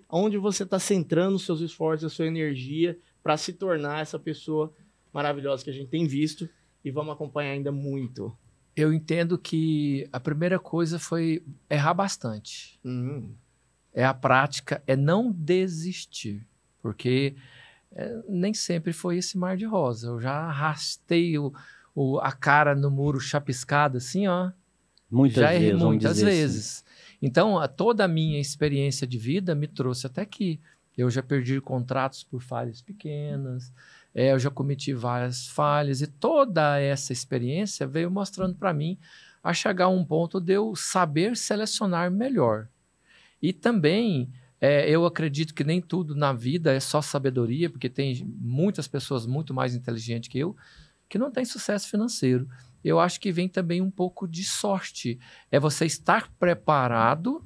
onde você está centrando os seus esforços, a sua energia para se tornar essa pessoa maravilhosa que a gente tem visto e vamos acompanhar ainda muito? Eu entendo que a primeira coisa foi errar bastante. É a prática, é não desistir, porque nem sempre foi esse mar de rosa. Eu já arrastei a cara no muro chapiscado assim, ó. Muitas vezes, vamos muitas dizer vezes. assim. Então, toda a minha experiência de vida me trouxe até aqui. Eu já perdi contratos por falhas pequenas, eu já cometi várias falhas, e toda essa experiência veio mostrando para mim a chegar a um ponto de eu saber selecionar melhor. E também, eu acredito que nem tudo na vida é só sabedoria, porque tem muitas pessoas muito mais inteligentes que eu, que não têm sucesso financeiro. Eu acho que vem também um pouco de sorte. É você estar preparado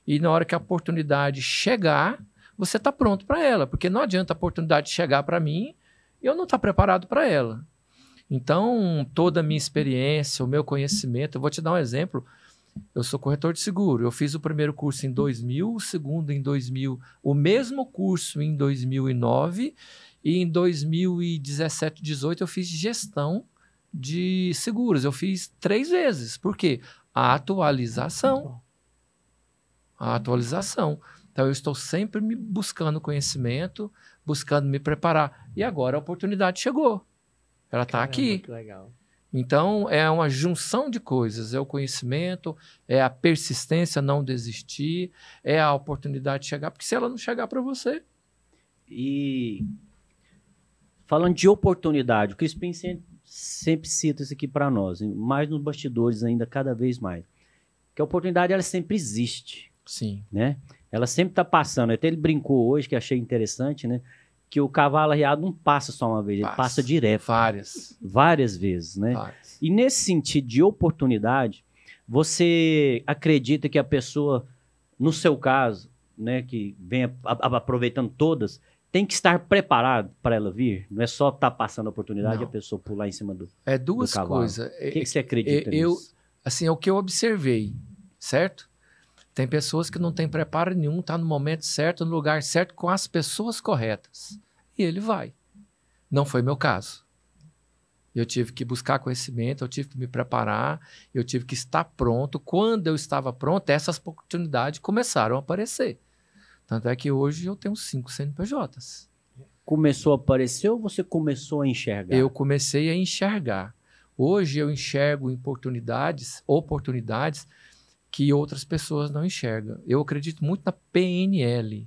e na hora que a oportunidade chegar, você está pronto para ela. Porque não adianta a oportunidade chegar para mim e eu não estar preparado para ela. Então, toda a minha experiência, o meu conhecimento, eu vou te dar um exemplo. Eu sou corretor de seguro. Eu fiz o primeiro curso em 2000, o segundo em 2000, o mesmo curso em 2009 e em 2017, 2018 eu fiz gestão de seguros. Eu fiz 3 vezes. Por quê? A atualização. Então, eu estou sempre me buscando conhecimento, buscando me preparar. E agora a oportunidade chegou. Ela está aqui. Que legal. Então, é uma junção de coisas. É o conhecimento, é a persistência, não desistir, é a oportunidade chegar. Porque se ela não chegar para você... E falando de oportunidade, o Crispim sempre cita isso aqui para nós, mais nos bastidores ainda, cada vez mais. que a oportunidade ela sempre existe, Sim. né? Ela sempre está passando. Até ele brincou hoje, que achei interessante, né? Que o cavalo arriado não passa só uma vez, ele passa direto. Várias vezes, né? Várias. E nesse sentido de oportunidade, você acredita que a pessoa, no seu caso, né, que vem aproveitando todas, tem que estar preparado para ela vir? Não é só estar passando a oportunidade e a pessoa pular em cima do É duas do cavalo. coisas. O que você acredita nisso? Assim, é o que eu observei, certo? Tem pessoas que não têm preparo nenhum, tá no momento certo, no lugar certo, com as pessoas corretas. E ele vai. Não foi meu caso. Eu tive que buscar conhecimento, eu tive que me preparar, eu tive que estar pronto. Quando eu estava pronto, essas oportunidades começaram a aparecer. Tanto é que hoje eu tenho 5 CNPJs. Começou a aparecer ou você começou a enxergar? Eu comecei a enxergar. Hoje eu enxergo oportunidades que outras pessoas não enxergam. Eu acredito muito na PNL,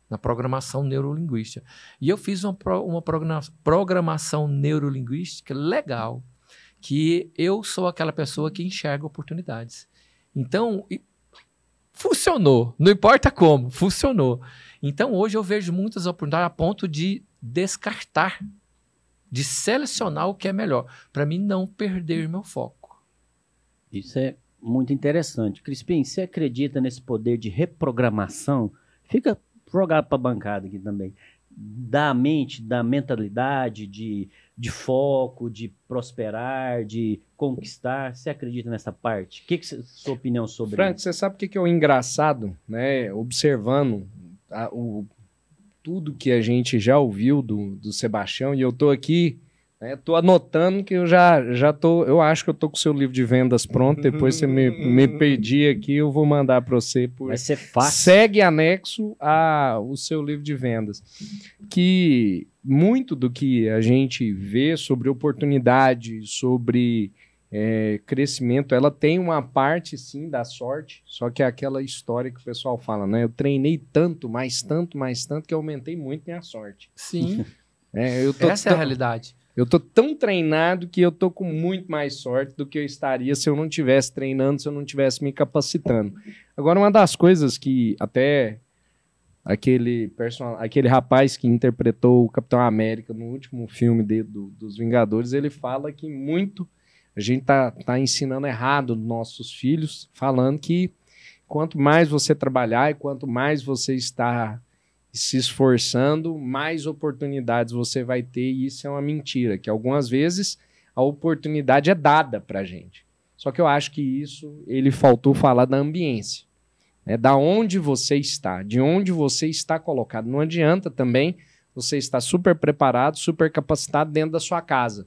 na programação neurolinguística. E eu fiz uma programação neurolinguística legal, que eu sou aquela pessoa que enxerga oportunidades. Então, funcionou. Não importa como, funcionou. Então, hoje eu vejo muitas oportunidades a ponto de descartar, de selecionar o que é melhor, para mim não perder meu foco. Isso é muito interessante. Crispim, você acredita nesse poder de reprogramação? Fica jogado para a bancada aqui também. Da mente, da mentalidade, de foco, de prosperar, de conquistar. Você acredita nessa parte? O que é sua opinião sobre Frank, isso? você sabe o que é o engraçado, né? Observando tudo que a gente já ouviu do Sebastião, e eu tô aqui, né, tô anotando que eu já tô, eu acho que eu tô com o seu livro de vendas pronto, depois você me pedir aqui, eu vou mandar para você. Vai ser fácil. Segue anexo o seu livro de vendas. Que muito do que a gente vê sobre oportunidade, sobre crescimento, ela tem uma parte, sim, da sorte, só que é aquela história que o pessoal fala, né? Eu treinei tanto, que eu aumentei muito minha sorte. Sim, Essa é a realidade. Eu tô tão treinado que eu tô com muito mais sorte do que eu estaria se eu não tivesse treinando, se eu não tivesse me capacitando. Agora, uma das coisas que até aquele rapaz que interpretou o Capitão América no último filme dos Vingadores, ele fala que muito a gente tá ensinando errado nossos filhos, falando que quanto mais você trabalhar e quanto mais você está se esforçando, mais oportunidades você vai ter, e isso é uma mentira, que algumas vezes a oportunidade é dada pra gente. Só que eu acho que isso, ele faltou falar da ambiência, né? Da onde você está, de onde você está colocado. Não adianta também você estar super preparado, super capacitado dentro da sua casa,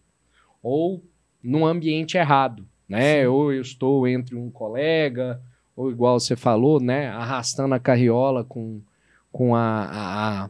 ou num ambiente errado, né? Sim. Ou eu estou entre um colega, ou igual você falou, né? Arrastando a carriola com a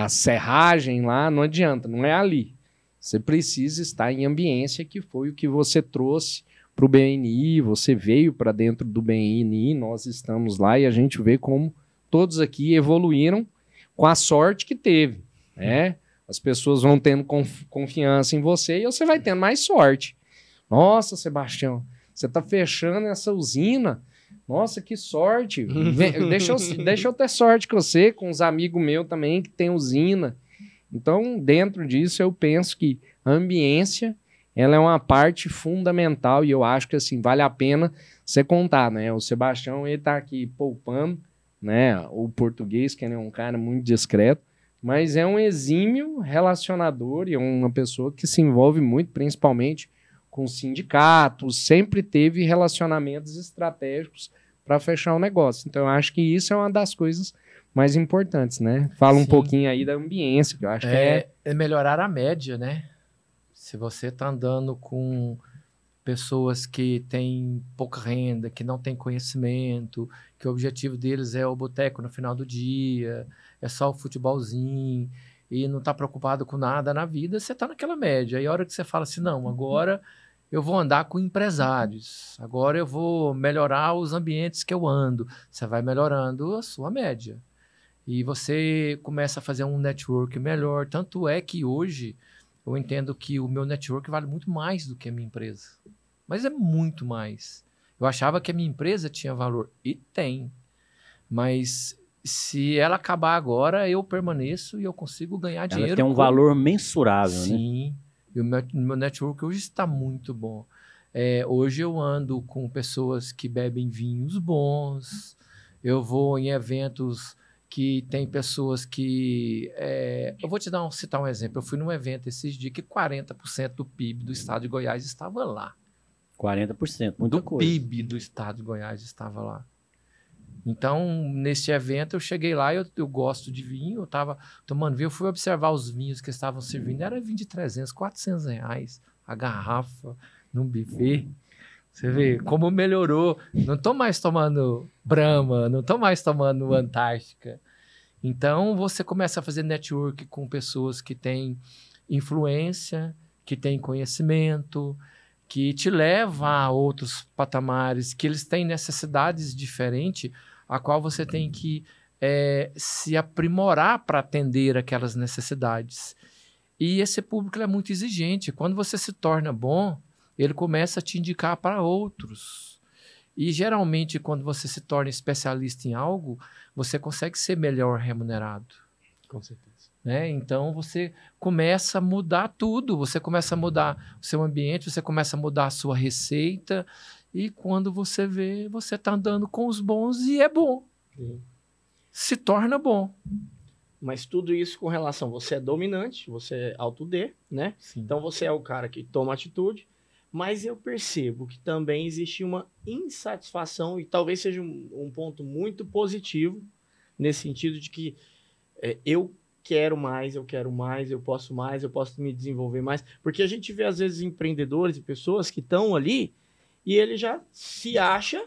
serragem lá, não adianta, não é ali. Você precisa estar em ambiência, que foi o que você trouxe para o BNI, você veio para dentro do BNI, nós estamos lá e a gente vê como todos aqui evoluíram com a sorte que teve, né? As pessoas vão tendo confiança em você e você vai tendo mais sorte. Nossa, Sebastião, você está fechando essa usina. Nossa, que sorte. Deixa eu ter sorte com você, com os amigos meus também que tem usina. Então, dentro disso, eu penso que a ambiência, ela é uma parte fundamental e eu acho que, assim, vale a pena você contar, né? O Sebastião, ele tá aqui poupando, né? O português, que ele é um cara muito discreto, mas é um exímio relacionador e é uma pessoa que se envolve muito, principalmente com sindicatos, sempre teve relacionamentos estratégicos para fechar o negócio. Então, eu acho que isso é uma das coisas mais importantes, né? Fala um pouquinho aí da ambiência, que eu acho que é melhorar a média, né? Se você está andando com pessoas que têm pouca renda, que não têm conhecimento, que o objetivo deles é o boteco no final do dia, é só o futebolzinho, e não está preocupado com nada na vida, você está naquela média. Aí a hora que você fala assim, não, agora eu vou andar com empresários, agora eu vou melhorar os ambientes que eu ando, você vai melhorando a sua média. E você começa a fazer um network melhor. Tanto é que hoje eu entendo que o meu network vale muito mais do que a minha empresa. Mas é muito mais. Eu achava que a minha empresa tinha valor. E tem. Mas se ela acabar agora, eu permaneço e eu consigo ganhar dinheiro. Ela tem um valor mensurável, né? Sim. E o meu network hoje está muito bom. Hoje eu ando com pessoas que bebem vinhos bons. Eu vou em eventos que tem pessoas que... eu vou citar um exemplo. Eu fui num evento esses dias que 40% do PIB do estado de Goiás estava lá. 40%, muita coisa. Do PIB do estado de Goiás estava lá. Então, nesse evento, eu cheguei lá, eu gosto de vinho, eu estava tomando vinho, eu fui observar os vinhos que estavam servindo, era vinho de 300, 400 reais a garrafa, num buffet. Você vê como melhorou. Não estou mais tomando Brahma, não estou mais tomando Antártica. Então, você começa a fazer network com pessoas que têm influência, que têm conhecimento, que te leva a outros patamares, que eles têm necessidades diferentes, a qual você tem que se aprimorar para atender aquelas necessidades. E esse público é muito exigente. Quando você se torna bom, ele começa a te indicar para outros. E, geralmente, quando você se torna especialista em algo, você consegue ser melhor remunerado. Com certeza. Né? Então, você começa a mudar tudo. Você começa a mudar o seu ambiente, você começa a mudar a sua receita. E quando você vê, você está andando com os bons e é bom. Sim. Se torna bom. Mas tudo isso com relação... Você é dominante, você é auto-D, né? Sim. Então, você é o cara que toma atitude. Mas eu percebo que também existe uma insatisfação, e talvez seja um ponto muito positivo, nesse sentido de que eu quero mais, eu posso me desenvolver mais. Porque a gente vê, às vezes, empreendedores e pessoas que estão ali e ele já se acha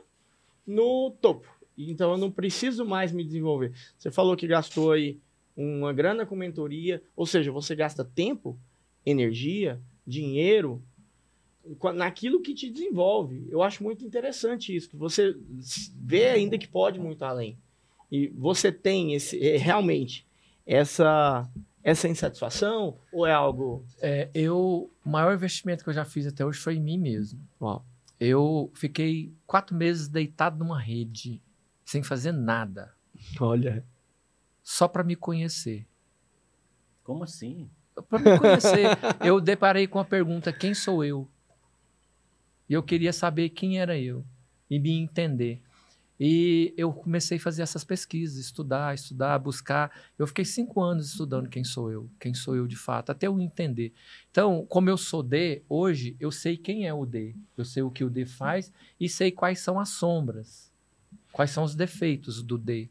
no topo. Então, eu não preciso mais me desenvolver. Você falou que gastou aí uma grana com mentoria, ou seja, você gasta tempo, energia, dinheiro naquilo que te desenvolve. Eu acho muito interessante isso, que você vê ainda que pode muito além. E você tem realmente essa insatisfação ou é algo... O maior investimento que eu já fiz até hoje foi em mim mesmo. Uau. Eu fiquei 4 meses deitado numa rede, sem fazer nada. Olha. Só para me conhecer. Como assim? Para me conhecer. Eu deparei com a pergunta, quem sou eu? E eu queria saber quem era eu e me entender. E eu comecei a fazer essas pesquisas, estudar, buscar. Eu fiquei 5 anos estudando quem sou eu de fato, até eu entender. Então, como eu sou D, hoje eu sei quem é o D. Eu sei o que o D faz e sei quais são as sombras, quais são os defeitos do D.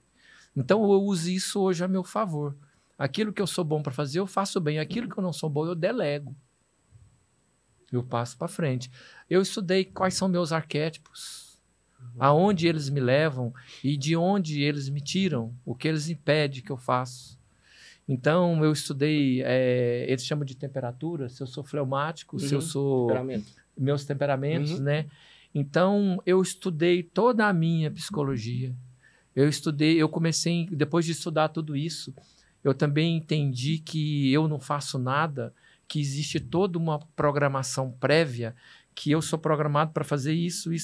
Então, eu uso isso hoje a meu favor. Aquilo que eu sou bom para fazer, eu faço bem. Aquilo que eu não sou bom, eu delego. Eu passo para frente. Eu estudei quais são meus arquétipos, aonde eles me levam e de onde eles me tiram, o que eles impedem que eu faça. Então, eu estudei, eles chamam de temperatura, se eu sou fleumático, se eu sou... Meus temperamentos, né? Então, eu estudei toda a minha psicologia. Eu comecei, depois de estudar tudo isso, eu também entendi que eu não faço nada, que existe toda uma programação prévia, que eu sou programado para fazer isso, e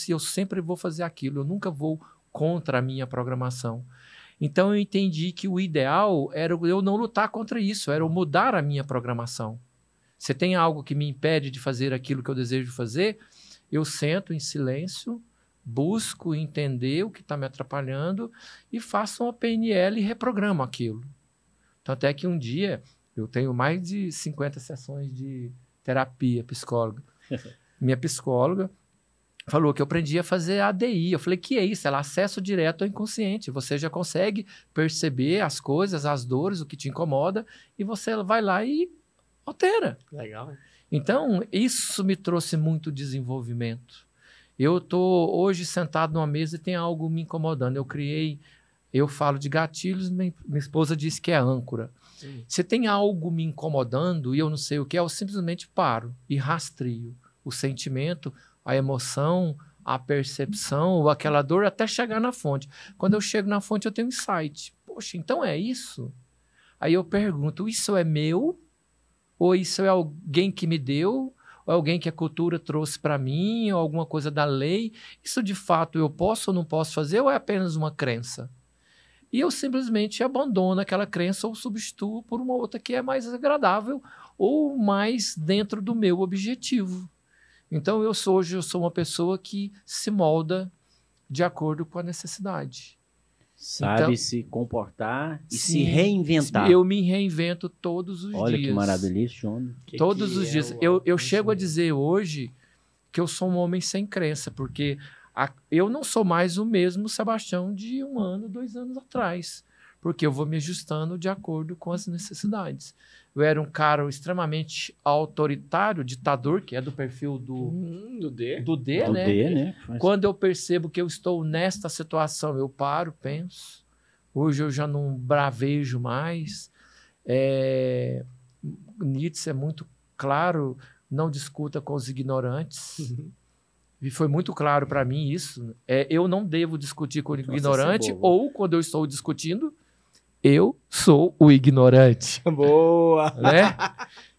eu sempre vou fazer aquilo, eu nunca vou contra a minha programação. Então eu entendi que o ideal era eu não lutar contra isso, era eu mudar a minha programação. Se tem algo que me impede de fazer aquilo que eu desejo fazer, eu sento em silêncio, busco entender o que está me atrapalhando e faço uma PNL e reprogramo aquilo. Tanto é que um dia... Eu tenho mais de 50 sessões de terapia psicóloga. Minha psicóloga falou que eu aprendi a fazer ADI. Eu falei, que é isso? Ela acesso direto ao inconsciente. Você já consegue perceber as coisas, as dores, o que te incomoda, e você vai lá e altera. Legal, né? Então, isso me trouxe muito desenvolvimento. Eu estou hoje sentado numa mesa e tem algo me incomodando. Eu falo de gatilhos, minha esposa disse que é âncora. Se tem algo me incomodando e eu não sei o que é, eu simplesmente paro e rastreio o sentimento, a emoção, a percepção, aquela dor, até chegar na fonte. Quando eu chego na fonte, eu tenho um insight. Poxa, então é isso? Aí eu pergunto, isso é meu? Ou isso é alguém que me deu? ou alguém que a cultura trouxe para mim, ou alguma coisa da lei. Isso de fato eu posso ou não posso fazer, ou é apenas uma crença? E eu simplesmente abandono aquela crença ou substituo por uma outra que é mais agradável ou mais dentro do meu objetivo. Então, hoje eu sou uma pessoa que se molda de acordo com a necessidade. Sabe Então, se comportar e sim, se reinventar. Eu me reinvento todos os dias. Olha que maravilha, João. Todos os dias. Eu chego a dizer hoje que eu sou um homem sem crença, porque eu não sou mais o mesmo Sebastião de 1 ano, 2 anos atrás, porque eu vou me ajustando de acordo com as necessidades. Eu era um cara extremamente autoritário, ditador, que é do perfil do D, né? D, né? Quando eu percebo que eu estou nesta situação, eu paro, penso. Hoje eu já não bravejo mais. Nietzsche é muito claro, não discuta com os ignorantes. E foi muito claro para mim isso. Eu não devo discutir com o ignorante, ou quando eu estou discutindo, eu sou o ignorante. Boa! Né?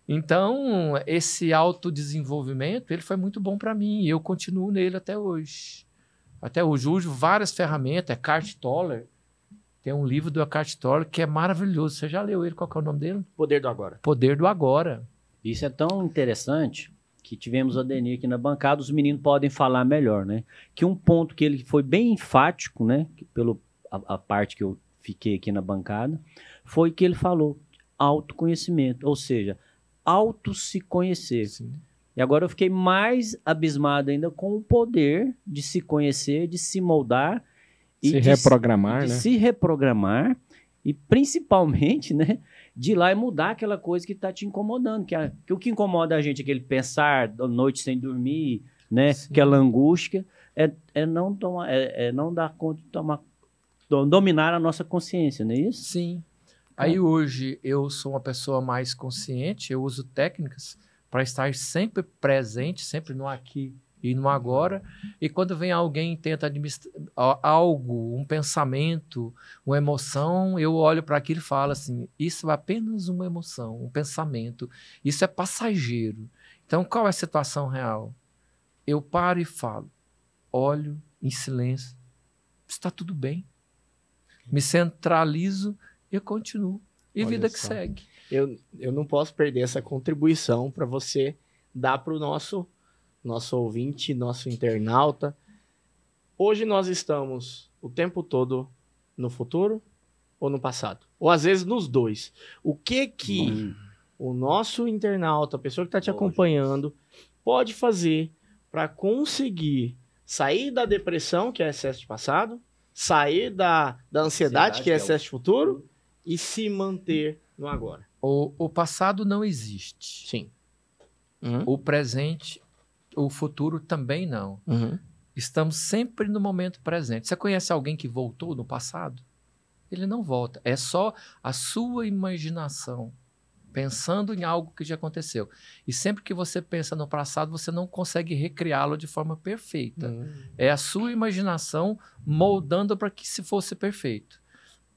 Então, esse autodesenvolvimento, ele foi muito bom para mim. E eu continuo nele até hoje. Até hoje, uso várias ferramentas. Eckhart Tolle. Tem um livro do Eckhart Tolle que é maravilhoso. Você já leu ele? Qual que é o nome dele? Poder do Agora. Poder do Agora. Isso é tão interessante que tivemos o Adenir aqui na bancada, os meninos podem falar melhor, né? Que um ponto que ele foi bem enfático, né? Pela a parte que eu fiquei aqui na bancada, foi que ele falou autoconhecimento, ou seja, auto se conhecer. Sim. E agora eu fiquei mais abismado ainda com o poder de se conhecer, de se moldar e Se reprogramar, de né? se reprogramar e principalmente, né, de ir lá e mudar aquela coisa que está te incomodando, que o que incomoda a gente, aquele pensar da noite sem dormir, né, Sim. aquela angústia, é não dar conta de dominar a nossa consciência, não é isso? Sim. Aí hoje eu sou uma pessoa mais consciente, eu uso técnicas para estar sempre presente, sempre no aqui e no agora. E quando vem alguém e tenta administrar algo, um pensamento, uma emoção, eu olho para aquilo e falo assim, isso é apenas uma emoção, um pensamento, isso é passageiro. Então qual é a situação real? Eu paro e falo, olho em silêncio, está tudo bem. Me centralizo e continuo. E Olha vida que só. segue. Eu não posso perder essa contribuição para você dar para o nosso ouvinte, nosso internauta. Hoje nós estamos o tempo todo no futuro ou no passado? Ou às vezes nos dois. O que o nosso internauta, a pessoa que está te acompanhando, pode fazer para conseguir sair da depressão, que é excesso de passado, sair da ansiedade, que é excesso de futuro, e se manter no agora? O passado não existe. Sim. O presente, o futuro também não. Estamos sempre no momento presente. Você conhece alguém que voltou no passado? Ele não volta. É só a sua imaginação pensando em algo que já aconteceu. E sempre que você pensa no passado, você não consegue recriá-lo de forma perfeita. É a sua imaginação moldando para que se fosse perfeito.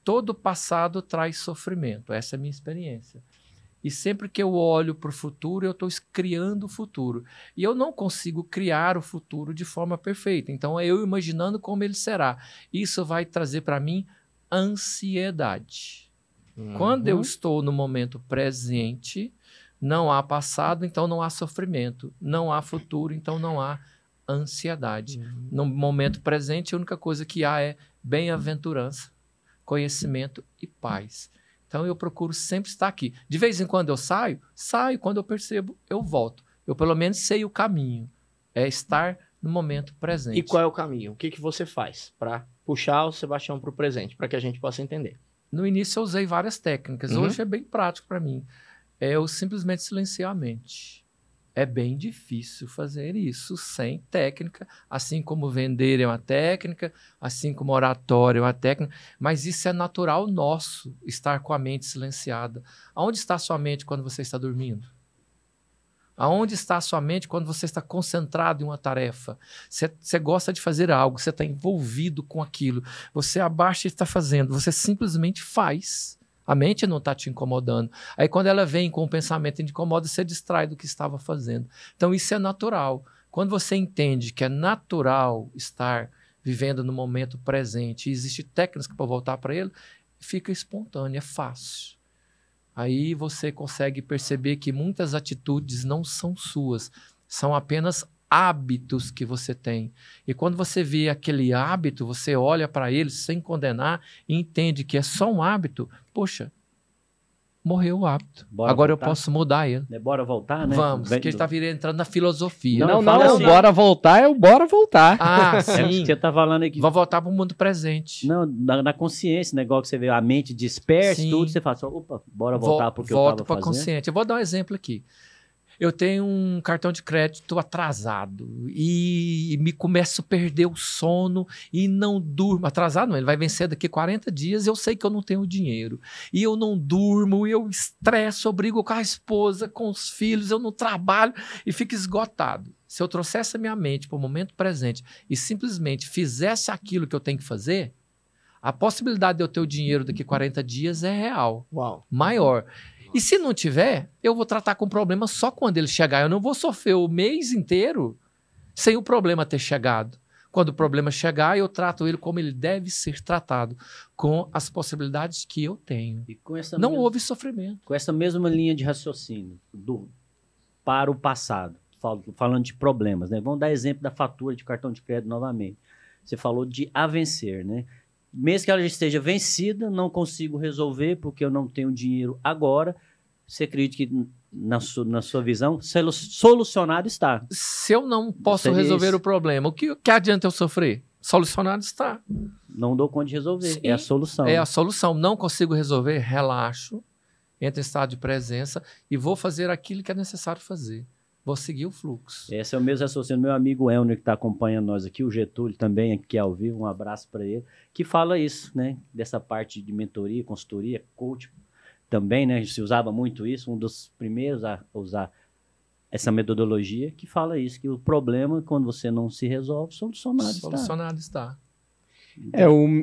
Todo passado traz sofrimento. Essa é a minha experiência. E sempre que eu olho para o futuro, eu estou criando o futuro. E eu não consigo criar o futuro de forma perfeita. Então, é eu imaginando como ele será. Isso vai trazer para mim ansiedade. Quando eu estou no momento presente, não há passado, então não há sofrimento. Não há futuro, então não há ansiedade. No momento presente, a única coisa que há é bem-aventurança, conhecimento e paz. Então eu procuro sempre estar aqui. De vez em quando eu saio, quando eu percebo, eu volto. Eu pelo menos sei o caminho. É estar no momento presente. E qual é o caminho? O que você faz para puxar o Sebastião para o presente, para que a gente possa entender? No início eu usei várias técnicas. Hoje é bem prático para mim. Eu simplesmente silenciar a mente. É bem difícil fazer isso sem técnica, assim como vender é uma técnica, assim como oratório é uma técnica, mas isso é natural nosso, estar com a mente silenciada. Aonde está a sua mente quando você está dormindo? Aonde está a sua mente quando você está concentrado em uma tarefa? Você gosta de fazer algo, você está envolvido com aquilo, você abaixa e está fazendo, você simplesmente faz. A mente não está te incomodando. Aí quando ela vem com o pensamento que te incomoda, você distrai do que estava fazendo. Então isso é natural. Quando você entende que é natural estar vivendo no momento presente e existe técnicas para voltar para ele, fica espontâneo, é fácil. Aí você consegue perceber que muitas atitudes não são suas, são apenas hábitos que você tem. E quando você vê aquele hábito, você olha para ele sem condenar e entende que é só um hábito, poxa, morreu o hábito. Bora Agora voltar? Eu posso mudar ele. Bora voltar, né? Vamos, porque a gente está entrando na filosofia. Não, fala assim. bora voltar é o bora voltar. Ah, É sim. que você tá falando aqui. Vou voltar para o mundo presente. Não, na consciência, negócio que você vê, a mente dispersa, Sim. tudo, você fala assim, opa, bora voltar porque eu Volto tava para fazendo. consciente. Eu vou dar um exemplo aqui. Eu tenho um cartão de crédito atrasado e me começo a perder o sono e não durmo. Atrasado não, ele vai vencer daqui 40 dias e eu sei que eu não tenho dinheiro. E eu não durmo, eu estresso, eu brigo com a esposa, com os filhos, eu não trabalho e fico esgotado. Se eu trouxesse a minha mente para o momento presente e simplesmente fizesse aquilo que eu tenho que fazer, a possibilidade de eu ter o dinheiro daqui 40 dias é real, Uau. maior. E se não tiver, eu vou tratar com o problema só quando ele chegar. Eu não vou sofrer o mês inteiro sem o problema ter chegado. Quando o problema chegar, eu trato ele como ele deve ser tratado, com as possibilidades que eu tenho. E com essa Não mesma, houve sofrimento. com essa mesma linha de raciocínio para o passado, falando de problemas, né? Vamos dar exemplo da fatura de cartão de crédito novamente. Você falou de a vencer, né? Mesmo que ela já esteja vencida, não consigo resolver porque eu não tenho dinheiro agora. Você acredita que, na sua visão, solucionado está? Se eu não posso Seria resolver isso. o problema, o que adianta eu sofrer? Solucionado está. Não dou conta de resolver. Sim, É a solução. É a solução. Não consigo resolver, relaxo, entro em estado de presença e vou fazer aquilo que é necessário fazer. Vou seguir o fluxo. Esse é o mesmo raciocínio. Meu amigo Elner, que está acompanhando nós aqui, o Getúlio também aqui ao vivo, um abraço para ele, que fala isso, né? Dessa parte de mentoria, consultoria, coach também, né? Se usava muito isso, um dos primeiros a usar essa metodologia, que fala isso, que o problema, quando você não se resolve, solucionado está. Solucionado está.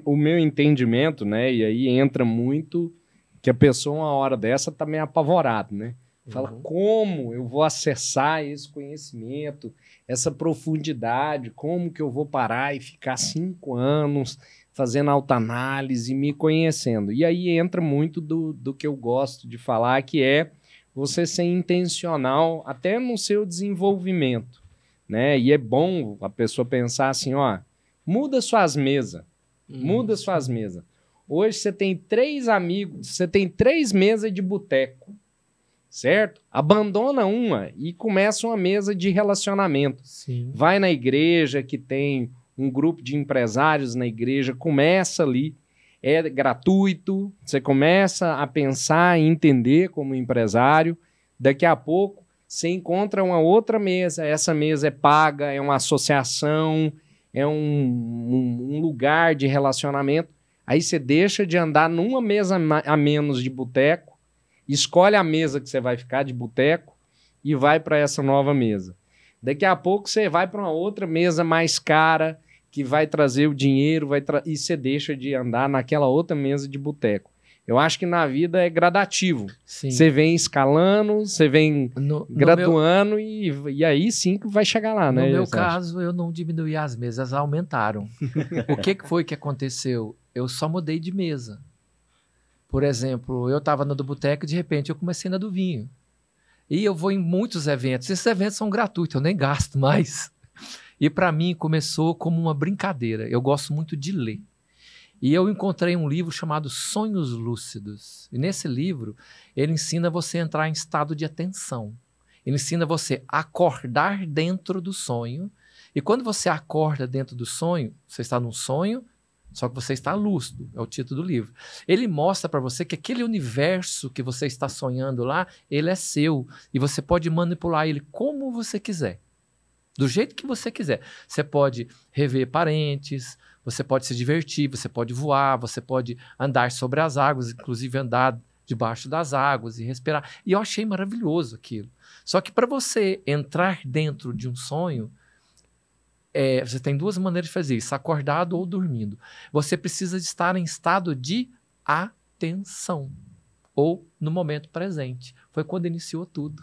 O meu entendimento, né? E aí entra muito que a pessoa, uma hora dessa, tá meio apavorado, né? Fala, como eu vou acessar esse conhecimento, essa profundidade, como que eu vou parar e ficar 5 anos fazendo autoanálise, me conhecendo. E aí entra muito do que eu gosto de falar, que é você ser intencional até no seu desenvolvimento, né? E é bom a pessoa pensar assim, ó, muda suas mesas, muda suas mesas. Hoje você tem 3 amigos, você tem 3 mesas de boteco, certo? Abandona uma e começa uma mesa de relacionamento. Sim. Vai na igreja que tem um grupo de empresários na igreja, começa ali, é gratuito, você começa a pensar e entender como empresário, daqui a pouco você encontra uma outra mesa, essa mesa é paga, é uma associação, é um lugar de relacionamento, aí você deixa de andar numa mesa a menos de boteco, escolhe a mesa que você vai ficar de boteco e vai para essa nova mesa. Daqui a pouco você vai para uma outra mesa mais cara, que vai trazer o dinheiro, e você deixa de andar naquela outra mesa de boteco. Eu acho que na vida é gradativo. Sim. Você vem escalando, você vem graduando e aí sim que vai chegar lá, né? No meu caso, eu não diminuí as mesas, aumentaram. O que foi que aconteceu? Eu só mudei de mesa. Por exemplo, eu estava na do boteco e de repente eu comecei na do vinho. E eu vou em muitos eventos. Esses eventos são gratuitos, eu nem gasto mais. E para mim começou como uma brincadeira. Eu gosto muito de ler. E eu encontrei um livro chamado Sonhos Lúcidos. E nesse livro, ele ensina você a entrar em estado de atenção. Ele ensina você a acordar dentro do sonho. E quando você acorda dentro do sonho, você está num sonho, só que você está lúcido, é o título do livro. Ele mostra para você que aquele universo que você está sonhando lá, ele é seu. E você pode manipular ele como você quiser. Do jeito que você quiser. Você pode rever parentes, você pode se divertir, você pode voar, você pode andar sobre as águas, inclusive andar debaixo das águas e respirar. E eu achei maravilhoso aquilo. Só que para você entrar dentro de um sonho, você tem 2 maneiras de fazer isso, acordado ou dormindo. Você precisa de estar em estado de atenção. ou no momento presente. Foi quando iniciou tudo.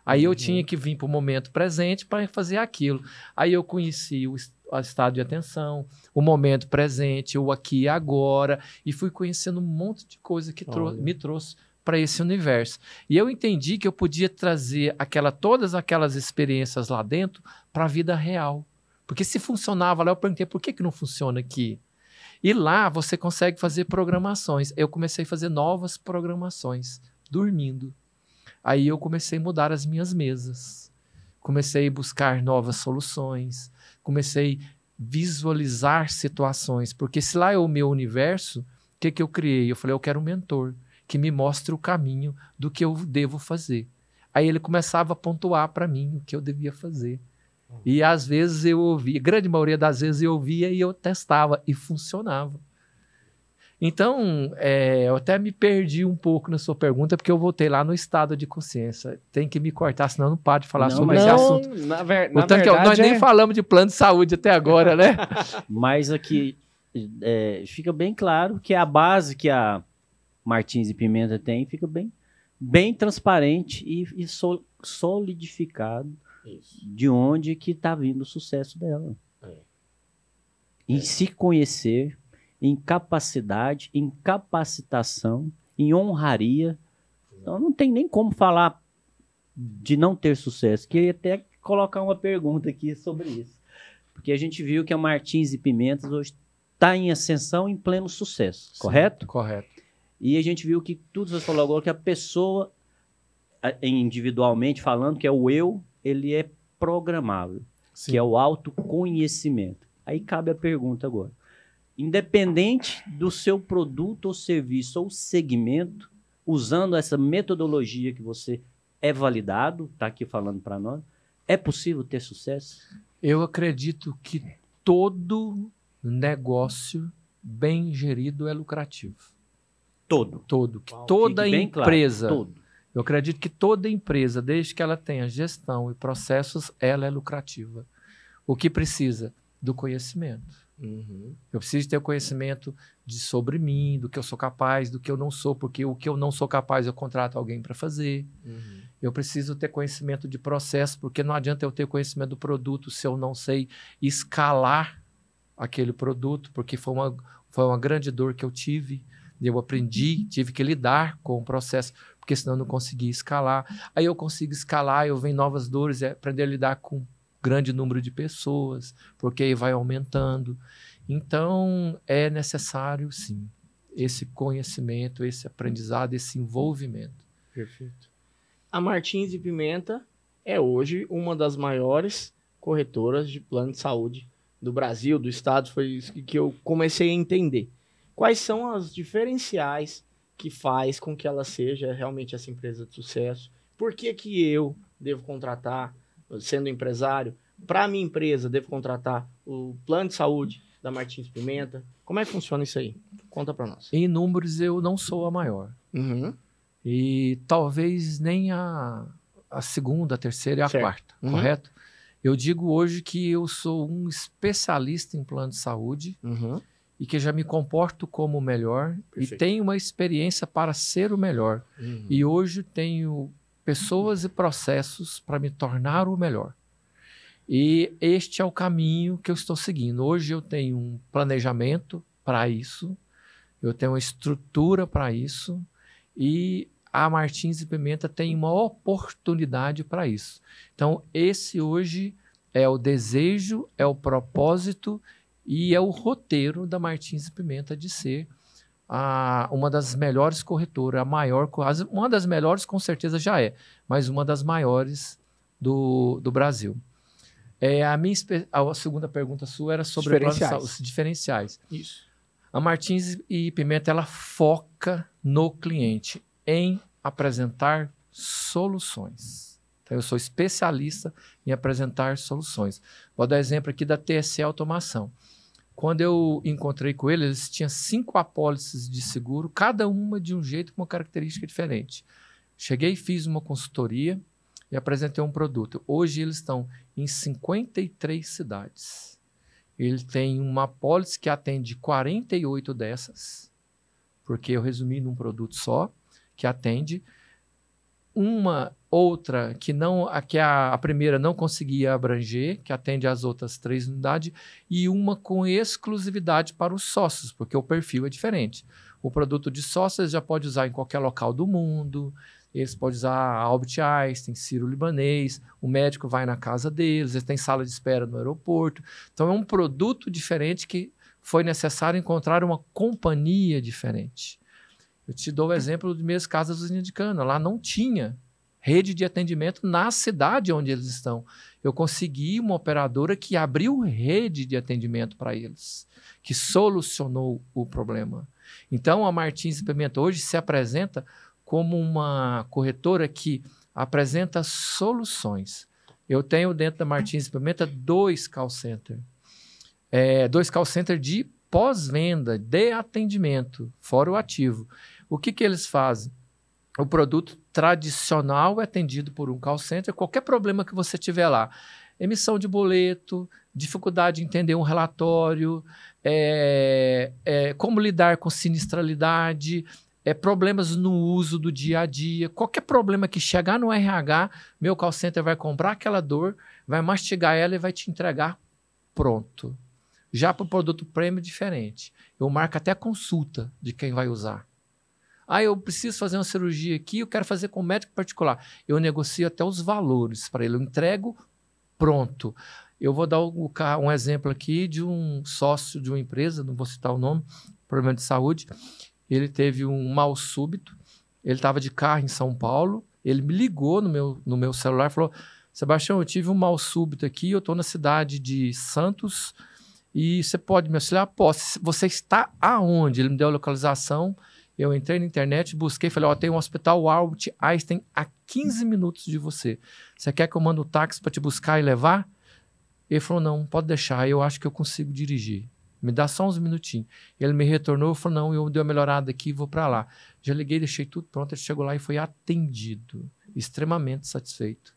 Aí eu tinha que vir para o momento presente para fazer aquilo. Aí eu conheci o estado de atenção, o momento presente, o aqui e agora, e fui conhecendo um monte de coisa que me trouxe para esse universo. E eu entendi que eu podia trazer todas aquelas experiências lá dentro para a vida real. Porque se funcionava lá, eu perguntei, por que não funciona aqui? E lá você consegue fazer programações. Eu comecei a fazer novas programações, dormindo. Aí eu comecei a mudar as minhas mesas. Comecei a buscar novas soluções. Comecei a visualizar situações. Porque se lá é o meu universo, o que eu criei? Eu falei, eu quero um mentor que me mostre o caminho do que eu devo fazer. Aí ele começava a pontuar para mim o que eu devia fazer. E às vezes eu ouvia, a grande maioria das vezes eu ouvia e eu testava e funcionava. Então, eu até me perdi um pouco na sua pergunta, porque eu voltei lá no estado de consciência. Tem que me cortar, senão eu não paro de falar sobre esse assunto. Na verdade, nós nem falamos de plano de saúde até agora, né? Mas aqui fica bem claro que a base que a Martins e Pimenta tem fica bem transparente e solidificado. Isso. De onde que está vindo o sucesso dela. Em se conhecer, em capacidade, em capacitação, em honraria. Então não tem nem como falar de não ter sucesso. Queria até colocar uma pergunta aqui sobre isso. Porque a gente viu que a Martins e Pimentas hoje está em ascensão, em pleno sucesso. Sim, correto? Correto. E a gente viu que tudo você falou agora, que a pessoa, individualmente falando, que é o eu, ele é programável, sim, que é o autoconhecimento. Aí cabe a pergunta agora. Independente do seu produto ou serviço ou segmento, usando essa metodologia que você é validado, está aqui falando para nós, é possível ter sucesso? Eu acredito que todo negócio bem gerido é lucrativo. Todo. Toda empresa. Claro, todo. Eu acredito que toda empresa, desde que ela tenha gestão e processos, ela é lucrativa. O que precisa? Do conhecimento. Uhum. Eu preciso ter o conhecimento sobre mim, do que eu sou capaz, do que eu não sou, porque o que eu não sou capaz eu contrato alguém para fazer. Uhum. Eu preciso ter conhecimento de processo, porque não adianta eu ter conhecimento do produto se eu não sei escalar aquele produto, porque foi uma grande dor que eu tive. Eu aprendi, tive que lidar com o processo, porque senão eu não conseguia escalar. Aí eu consigo escalar, eu venho novas dores, aprender a lidar com um grande número de pessoas, porque aí vai aumentando. Então, é necessário, sim, esse conhecimento, esse aprendizado, esse envolvimento. Perfeito. A Martins e Pimenta é hoje uma das maiores corretoras de plano de saúde do Brasil, do estado. Foi isso que eu comecei a entender. Quais são os diferenciais que faz com que ela seja realmente essa empresa de sucesso? Por que eu devo contratar, sendo empresário, para a minha empresa, devo contratar o plano de saúde da Martins Pimenta? Como é que funciona isso aí? Conta para nós. Em números, eu não sou a maior. Uhum. E talvez nem a segunda, a terceira e a quarta, correto? Eu digo hoje que eu sou um especialista em plano de saúde, e que já me comporto como o melhor. Perfeito. E tenho uma experiência para ser o melhor. E hoje tenho pessoas e processos para me tornar o melhor. E este é o caminho que eu estou seguindo. Hoje eu tenho um planejamento para isso, eu tenho uma estrutura para isso, e a Martins e Pimenta tem uma oportunidade para isso. Então, esse hoje é o desejo, é o propósito e é o roteiro da Martins e Pimenta de ser uma das melhores corretoras, a maior, uma das melhores com certeza já é, mas uma das maiores do Brasil. A segunda pergunta sua era sobre os diferenciais. Isso. A Martins e Pimenta, ela foca no cliente, em apresentar soluções. Então, eu sou especialista em apresentar soluções. Vou dar exemplo aqui da TSE Automação. Quando eu encontrei com eles tinham 5 apólices de seguro, cada uma de um jeito, com uma característica diferente. Cheguei e fiz uma consultoria e apresentei um produto. Hoje eles estão em 53 cidades. Ele tem uma apólice que atende 48 dessas, porque eu resumi num produto só, que atende, uma outra que a primeira não conseguia abranger, que atende as outras 3 unidades, e uma com exclusividade para os sócios, porque o perfil é diferente. O produto de sócios já pode usar em qualquer local do mundo, eles podem usar Albert Einstein, Sírio-Libanês, o médico vai na casa deles, eles têm sala de espera no aeroporto. Então é um produto diferente que foi necessário encontrar uma companhia diferente. Eu te dou o exemplo de minhas casas usina de cana. Lá não tinha rede de atendimento na cidade onde eles estão. Eu consegui uma operadora que abriu rede de atendimento para eles, que solucionou o problema. Então, a Martins Pimenta hoje se apresenta como uma corretora que apresenta soluções. Eu tenho dentro da Martins Pimenta 2 call centers. 2 call centers de pós-venda, de atendimento, fora o ativo. O que eles fazem? O produto tradicional é atendido por um call center, qualquer problema que você tiver lá. Emissão de boleto, dificuldade de entender um relatório, como lidar com sinistralidade, problemas no uso do dia a dia. Qualquer problema que chegar no RH, meu call center vai comprar aquela dor, vai mastigar ela e vai te entregar pronto. Já para o produto premium é diferente. Eu marco até a consulta de quem vai usar. Eu preciso fazer uma cirurgia aqui, eu quero fazer com médico particular. Eu negocio até os valores para ele, eu entrego pronto. Eu vou dar um exemplo aqui de um sócio de uma empresa, não vou citar o nome, problema de saúde. Ele teve um mal súbito, ele estava de carro em São Paulo, ele me ligou no meu celular e falou: Sebastião, eu tive um mal súbito aqui, eu estou na cidade de Santos e você pode me auxiliar? Posso. Você está aonde? Ele me deu a localização. Eu entrei na internet, busquei, falei, tem um hospital Albert Einstein a 15 minutos de você. Você quer que eu mande o táxi para te buscar e levar? Ele falou, não, pode deixar, eu acho que eu consigo dirigir. Me dá só uns minutinhos. Ele me retornou e falou, não, eu dei uma melhorada aqui e vou para lá. Já liguei, deixei tudo pronto, ele chegou lá e foi atendido. Extremamente satisfeito.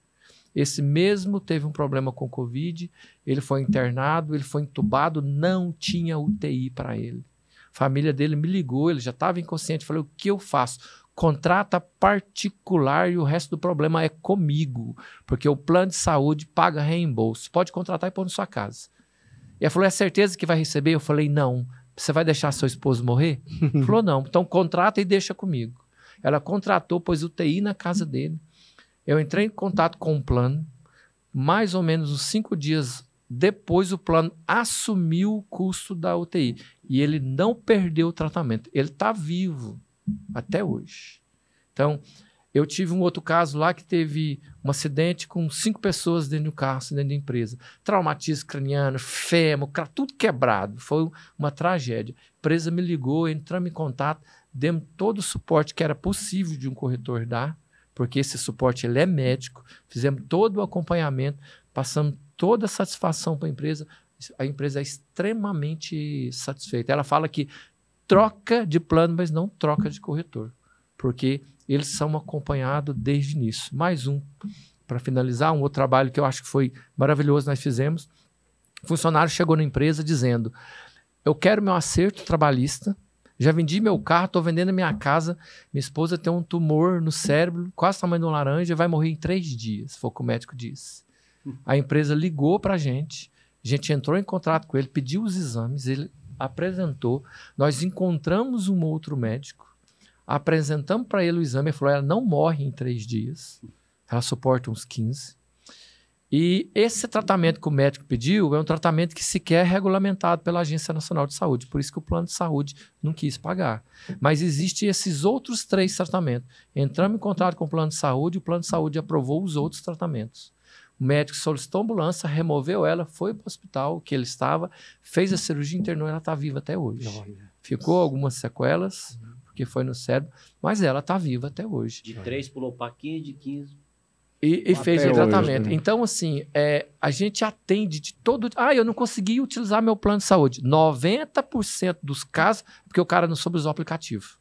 Esse mesmo teve um problema com Covid, ele foi internado, ele foi entubado, não tinha UTI para ele. A família dele me ligou, ele já estava inconsciente. Falei, o que eu faço? Contrata particular e o resto do problema é comigo, porque o plano de saúde paga reembolso. Pode contratar e pôr na sua casa. E ela falou, é certeza que vai receber? Eu falei, não. Você vai deixar seu esposo morrer? Ele falou, não. Então contrata e deixa comigo. Ela contratou, pôs UTI na casa dele. Eu entrei em contato com o plano. Mais ou menos uns 5 dias depois, o plano assumiu o custo da UTI. E ele não perdeu o tratamento. Ele está vivo até hoje. Então, eu tive um outro caso lá que teve um acidente com 5 pessoas dentro do carro, dentro da empresa. Traumatismo craniano, fêmur, tudo quebrado. Foi uma tragédia. A empresa me ligou, entramos em contato, demos todo o suporte que era possível de um corretor dar, porque esse suporte ele é médico. Fizemos todo o acompanhamento, passamos toda a satisfação para a empresa é extremamente satisfeita. Ela fala que troca de plano, mas não troca de corretor, porque eles são acompanhados desde o início. Mais um, para finalizar, um outro trabalho que eu acho que foi maravilhoso, nós fizemos. O funcionário chegou na empresa dizendo, eu quero meu acerto trabalhista, já vendi meu carro, estou vendendo a minha casa, minha esposa tem um tumor no cérebro, quase o tamanho de uma laranja, vai morrer em 3 dias, foi o que o médico disse. A empresa ligou para a gente entrou em contato com ele, pediu os exames, ele apresentou, nós encontramos um outro médico, apresentamos para ele o exame, ele falou, ela não morre em 3 dias, ela suporta uns 15. E esse tratamento que o médico pediu é um tratamento que sequer é regulamentado pela Agência Nacional de Saúde, por isso que o plano de saúde não quis pagar. Mas existem esses outros 3 tratamentos. Entramos em contato com o plano de saúde, o plano de saúde aprovou os outros tratamentos. O médico solicitou a ambulância, removeu ela, foi para o hospital que ele estava, fez a cirurgia, internou, ela está viva até hoje. Ficou algumas sequelas, porque foi no cérebro, mas ela está viva até hoje. De 3 pulou para 15, de 15... E fez o tratamento. Hoje, né? Então, assim, a gente atende de todo... eu não consegui utilizar meu plano de saúde. 90% dos casos, porque o cara não soube usar o aplicativo.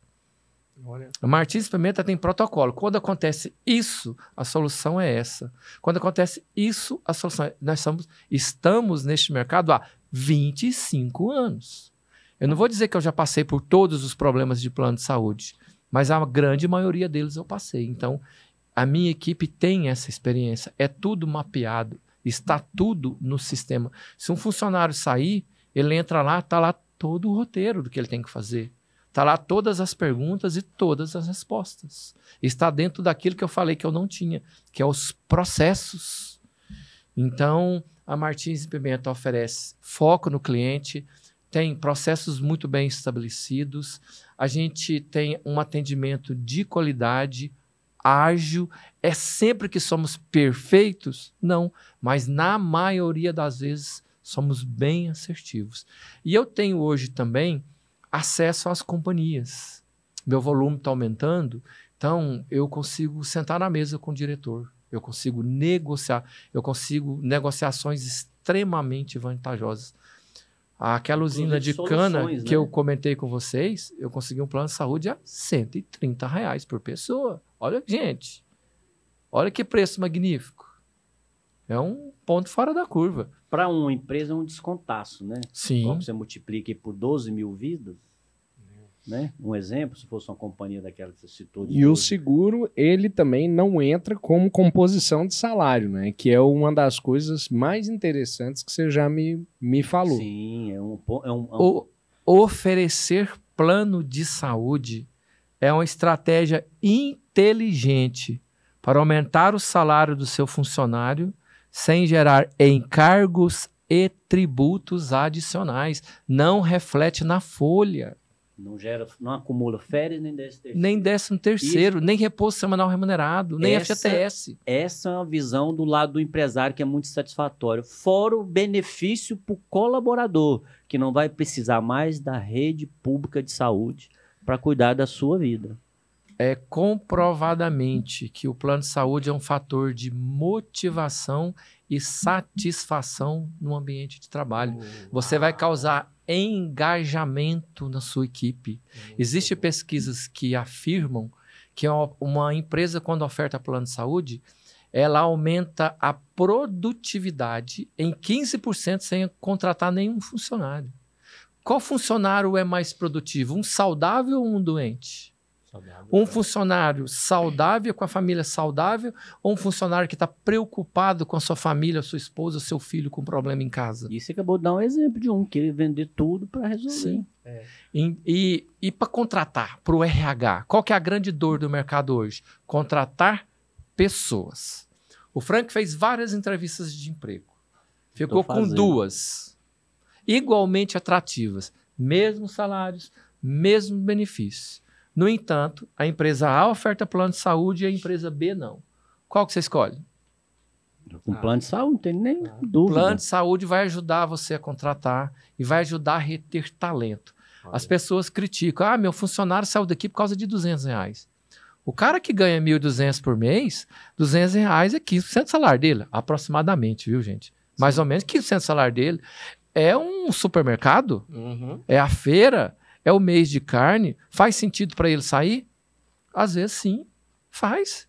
Olha. A Martins Pimenta tem protocolo. Quando acontece isso, a solução é essa. Quando acontece isso, a solução é... Nós estamos neste mercado há 25 anos. Eu não vou dizer que eu já passei por todos os problemas de plano de saúde, mas a grande maioria deles eu passei. Então, a minha equipe tem essa experiência. É tudo mapeado. Está tudo no sistema. Se um funcionário sair, ele entra lá, está lá todo o roteiro do que ele tem que fazer. Está lá todas as perguntas e todas as respostas. Está dentro daquilo que eu falei que eu não tinha, que é os processos. Então, a Martins Pimenta oferece foco no cliente, tem processos muito bem estabelecidos, a gente tem um atendimento de qualidade, ágil. É sempre que somos perfeitos? Não, mas na maioria das vezes somos bem assertivos. E eu tenho hoje também acesso às companhias. Meu volume está aumentando, então eu consigo sentar na mesa com o diretor, eu consigo negociar, eu consigo negociações extremamente vantajosas. Aquela usina de cana que eu comentei com vocês, eu consegui um plano de saúde a R$130 por pessoa. Olha, gente, olha que preço magnífico. É um ponto fora da curva. Para uma empresa é um descontaço, né? Sim. Como você multiplica por 12 mil vidas, né? Um exemplo, se fosse uma companhia daquela que você citou. E o seguro, ele também não entra como composição de salário, né? Que é uma das coisas mais interessantes que você já me falou. Sim, Oferecer plano de saúde é uma estratégia inteligente para aumentar o salário do seu funcionário sem gerar encargos e tributos adicionais. Não reflete na folha. Não acumula férias nem 13º. Nem 13º, nem repouso semanal remunerado, nem FGTS. Essa é uma visão do lado do empresário que é muito satisfatória. Fora o benefício para o colaborador, que não vai precisar mais da rede pública de saúde para cuidar da sua vida. É comprovadamente que o plano de saúde é um fator de motivação e satisfação no ambiente de trabalho. Você vai causar engajamento na sua equipe. Existem pesquisas que afirmam que uma empresa, quando oferta plano de saúde, ela aumenta a produtividade em 15% sem contratar nenhum funcionário. Qual funcionário é mais produtivo? Um saudável ou um doente? Um funcionário saudável, com a família saudável, ou um funcionário que está preocupado com a sua família, sua esposa, seu filho com problema em casa? E você acabou de dar um exemplo de um que ele vender tudo para resolver. Sim. E para contratar, para o RH, qual que é a grande dor do mercado hoje? Contratar pessoas. O Frank fez várias entrevistas de emprego. Ficou com 2 igualmente atrativas. Mesmos salários, mesmos benefícios. No entanto, a empresa A oferta plano de saúde e a empresa B não. Qual que você escolhe? Com plano de saúde, não tem nem dúvida. Plano de saúde vai ajudar você a contratar e vai ajudar a reter talento. As pessoas criticam. Meu funcionário saiu daqui por causa de R$200. O cara que ganha R$1.200 por mês, R$200 é 15% do salário dele, aproximadamente, viu, gente? Mais ou menos 15% do salário dele. É um supermercado? É a feira? É o mês de carne? Faz sentido para ele sair? Às vezes sim, faz.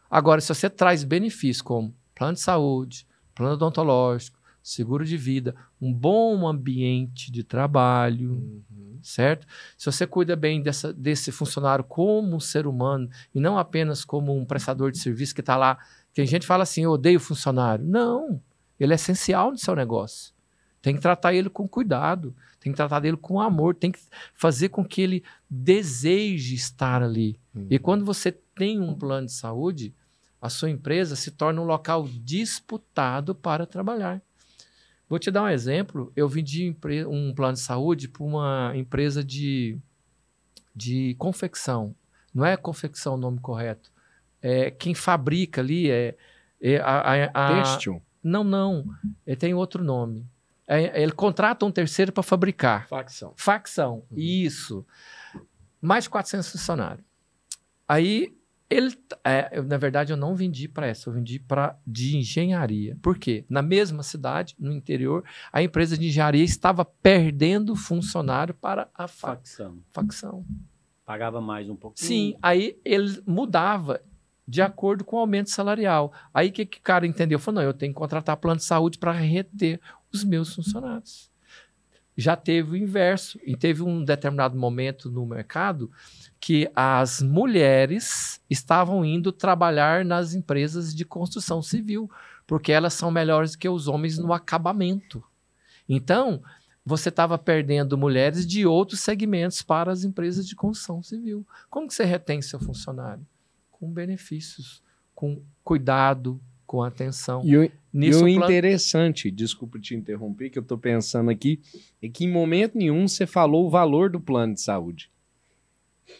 Agora, se você traz benefícios como plano de saúde, plano odontológico, seguro de vida, um bom ambiente de trabalho, certo? Se você cuida bem desse funcionário como um ser humano e não apenas como um prestador de serviço que está lá. Tem gente que fala assim, eu odeio funcionário. Não, ele é essencial no seu negócio. Tem que tratar ele com cuidado, tem que tratar ele com amor, tem que fazer com que ele deseje estar ali. E quando você tem um plano de saúde, a sua empresa se torna um local disputado para trabalhar. Vou te dar um exemplo. Eu vendi um plano de saúde para uma empresa de confecção. Não é confecção o nome correto. É quem fabrica ali. Têxtil? Não. Tem outro nome. Ele contrata um terceiro para fabricar. Facção. Isso. Mais de 400 funcionários. Aí, na verdade, eu não vendi para essa. Eu vendi de engenharia. Por quê? Na mesma cidade, no interior, a empresa de engenharia estava perdendo funcionário para a facção. Pagava mais um pouquinho. Sim. Aí, ele mudava de acordo com o aumento salarial. Aí, o que o cara entendeu? Falou, não, eu tenho que contratar plano de saúde para reter os meus funcionários. já teve o inverso. E teve um determinado momento no mercado que as mulheres estavam indo trabalhar nas empresas de construção civil, porque elas são melhores que os homens no acabamento. Então, você estava perdendo mulheres de outros segmentos para as empresas de construção civil. Como que você retém seu funcionário? Com benefícios, com cuidado, com atenção. E o interessante, desculpa te interromper, que eu estou pensando aqui, é que em momento nenhum você falou o valor do plano de saúde.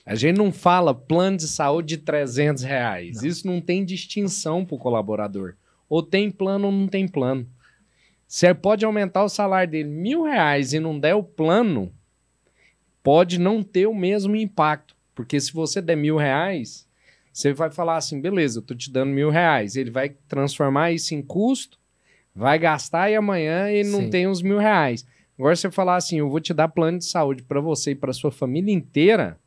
A gente não fala plano de saúde de R$300. Não. Isso não tem distinção para o colaborador. Ou tem plano ou não tem plano. Você pode aumentar o salário dele R$1.000 e não der o plano, pode não ter o mesmo impacto. Porque se você der R$1.000, você vai falar assim, beleza, eu tô te dando R$1.000. Ele vai transformar isso em custo, vai gastar e amanhã ele não tem os R$1.000. Agora você falar assim, eu vou te dar plano de saúde para você e para sua família inteira,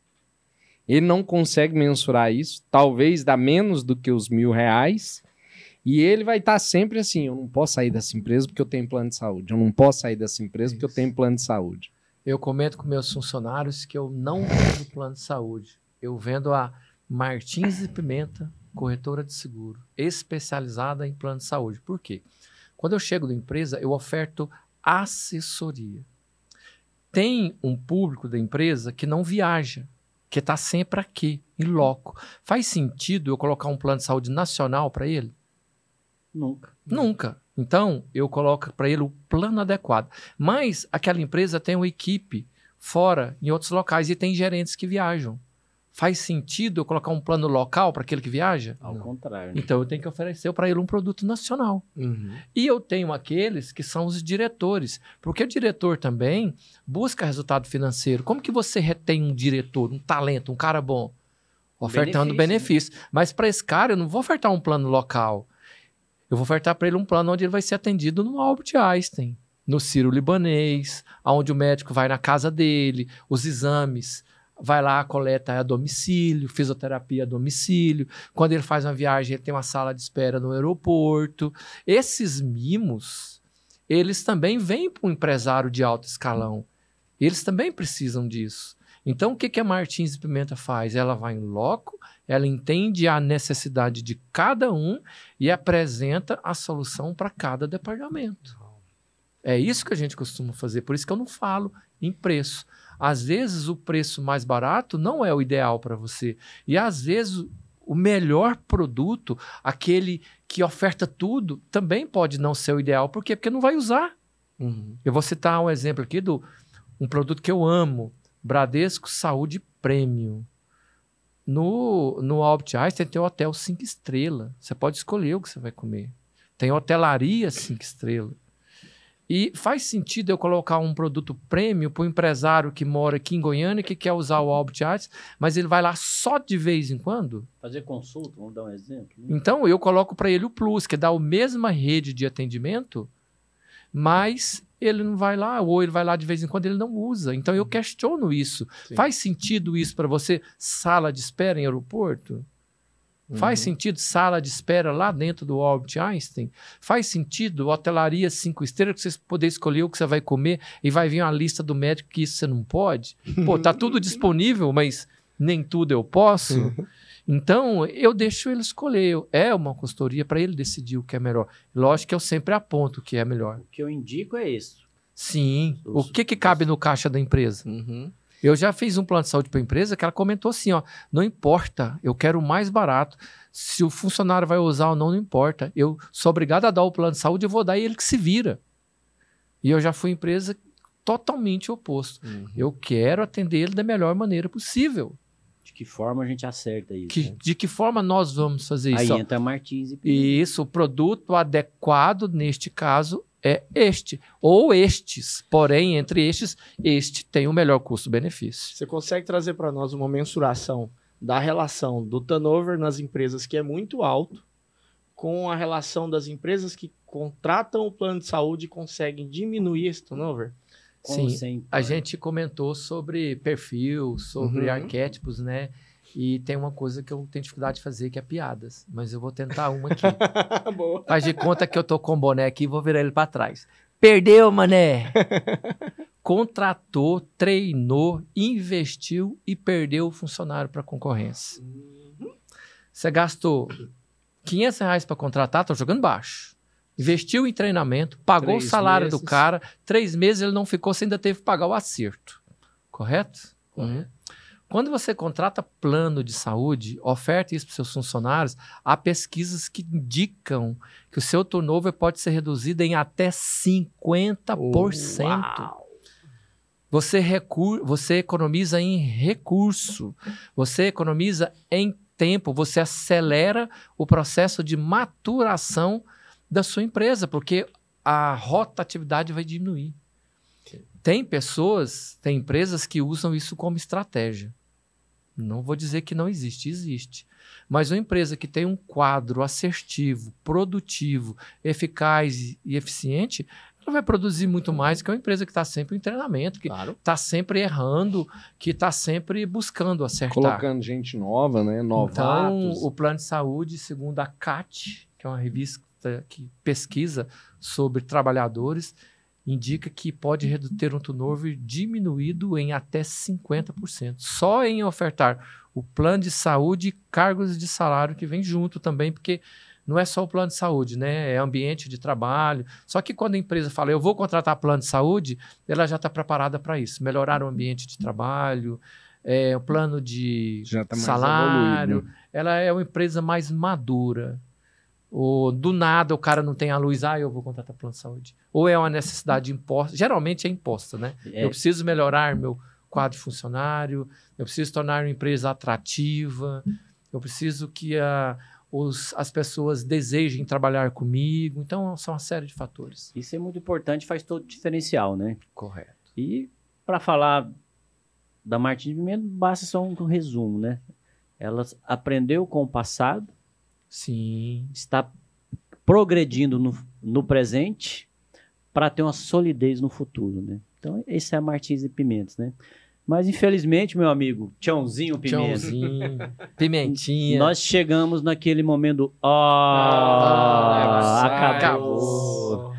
ele não consegue mensurar isso, talvez dá menos do que os R$1.000, e ele vai estar sempre assim, eu não posso sair dessa empresa porque eu tenho plano de saúde, eu não posso sair dessa empresa porque eu tenho plano de saúde. Eu comento com meus funcionários que eu não vendo plano de saúde, eu vendo a Martins e Pimenta, corretora de seguro, especializada em plano de saúde. Por quê? Quando eu chego na empresa, eu oferto assessoria. Tem um público da empresa que não viaja, que está sempre aqui, em loco. Faz sentido eu colocar um plano de saúde nacional para ele? Nunca. Então, eu coloco para ele o plano adequado. Mas aquela empresa tem uma equipe fora, em outros locais, e tem gerentes que viajam. Faz sentido eu colocar um plano local para aquele que viaja? Ao contrário. Né? Então, eu tenho que oferecer para ele um produto nacional. E eu tenho aqueles que são os diretores. Porque o diretor também busca resultado financeiro. Como que você retém um diretor, um talento, um cara bom? Ofertando benefício. Né? Mas para esse cara, eu não vou ofertar um plano local. Eu vou ofertar para ele um plano onde ele vai ser atendido no Albert Einstein, no Sírio-Libanês, onde o médico vai na casa dele, os exames... Vai lá, coleta a domicílio, fisioterapia a domicílio. Quando ele faz uma viagem, ele tem uma sala de espera no aeroporto. Esses mimos, eles também vêm para um empresário de alto escalão. Eles também precisam disso. Então, o que a Martins e Pimenta faz? Ela vai em loco, ela entende a necessidade de cada um e apresenta a solução para cada departamento. É isso que a gente costuma fazer. Por isso que eu não falo em preço. Às vezes, o preço mais barato não é o ideal para você. E, às vezes, o melhor produto, aquele que oferta tudo, também pode não ser o ideal. Por quê? Porque não vai usar. Eu vou citar um exemplo aqui de um produto que eu amo. Bradesco Saúde Premium. No Albert Einstein tem o hotel 5 estrelas. Você pode escolher o que você vai comer. Tem hotelaria 5 estrelas. E faz sentido eu colocar um produto prêmio para o empresário que mora aqui em Goiânia que quer usar o Albert Einstein, mas ele vai lá só de vez em quando? Fazer consulta, vamos dar um exemplo. Então, eu coloco para ele o Plus, que dá a mesma rede de atendimento, mas ele não vai lá, ou ele vai lá de vez em quando, ele não usa. Então, eu questiono isso. Sim. Faz sentido isso para você? Sala de espera em aeroporto? Faz sentido sala de espera lá dentro do Albert Einstein? Faz sentido hotelaria 5 estrelas, que você poder escolher o que você vai comer e vai vir uma lista do médico que isso você não pode? Pô, tá tudo disponível, mas nem tudo eu posso. Então, eu deixo ele escolher. É uma consultoria para ele decidir o que é melhor. Lógico que eu sempre aponto o que é melhor. O que eu indico é isso. Sim. O que cabe no caixa da empresa? Eu já fiz um plano de saúde para a empresa que ela comentou assim, ó, não importa, eu quero o mais barato. Se o funcionário vai usar ou não, não importa. Eu sou obrigado a dar o plano de saúde, eu vou dar e ele que se vira. E eu já fui empresa totalmente oposto. Eu quero atender ele da melhor maneira possível. De que forma a gente acerta isso? De que forma nós vamos fazer isso? Aí entra Martins e Pimenta. Isso, o produto adequado neste caso é este, ou estes. Porém, entre estes, este tem o melhor custo-benefício. Você consegue trazer para nós uma mensuração da relação do turnover nas empresas, que é muito alto, com a relação das empresas que contratam o plano de saúde e conseguem diminuir esse turnover? Sim, a gente comentou sobre perfil, sobre arquétipos, né? E tem uma coisa que eu tenho dificuldade de fazer, que é piadas. Mas eu vou tentar uma aqui. Boa. Faz de conta que eu tô com o boné aqui e vou virar ele para trás. Perdeu, mané! contratou, treinou, investiu e perdeu o funcionário para a concorrência. Você gastou R$500 para contratar, estou jogando baixo. Investiu em treinamento, pagou o salário do cara, 3 meses ele não ficou, você ainda teve que pagar o acerto. Correto? Quando você contrata plano de saúde, oferta isso para os seus funcionários, há pesquisas que indicam que o seu turnover pode ser reduzido em até 50%. Uau. Você economiza em recurso, você economiza em tempo, você acelera o processo de maturação da sua empresa, porque a rotatividade vai diminuir. Tem empresas que usam isso como estratégia. Não vou dizer que não existe, existe. Mas uma empresa que tem um quadro assertivo, produtivo, eficaz e eficiente, ela vai produzir muito mais que uma empresa que está sempre em treinamento, que está sempre errando, que está sempre buscando acertar. Colocando gente nova, né? Novatos. Então, o plano de saúde, segundo a CAT, que é uma revista que pesquisa sobre trabalhadores, indica que pode ter um turnover diminuído em até 50%. Só em ofertar o plano de saúde e cargos de salário que vem junto também, porque não é só o plano de saúde, né? É ambiente de trabalho. Só que quando a empresa fala, eu vou contratar plano de saúde, ela já está preparada para isso. Melhorar o ambiente de trabalho, o plano de salário. Evoluído. Ela é uma empresa mais madura. Ou do nada o cara não tem a luz, eu vou contratar plano de saúde. Ou é uma necessidade imposta, geralmente é imposta, né? Eu preciso melhorar meu quadro de funcionário, eu preciso tornar uma empresa atrativa, eu preciso que as pessoas desejem trabalhar comigo. Então, são uma série de fatores. Isso é muito importante, faz todo o diferencial, né? Correto. E para falar da Martins Pimenta, basta só um resumo, né? Ela aprendeu com o passado, sim, está progredindo no presente para ter uma solidez no futuro, né? Então, esse é a Martins e Pimentas, né? Mas, infelizmente, meu amigo, Tchãozinho Pimenta. Tchãozinho, Pimentinha. Nós chegamos naquele momento. Acabou.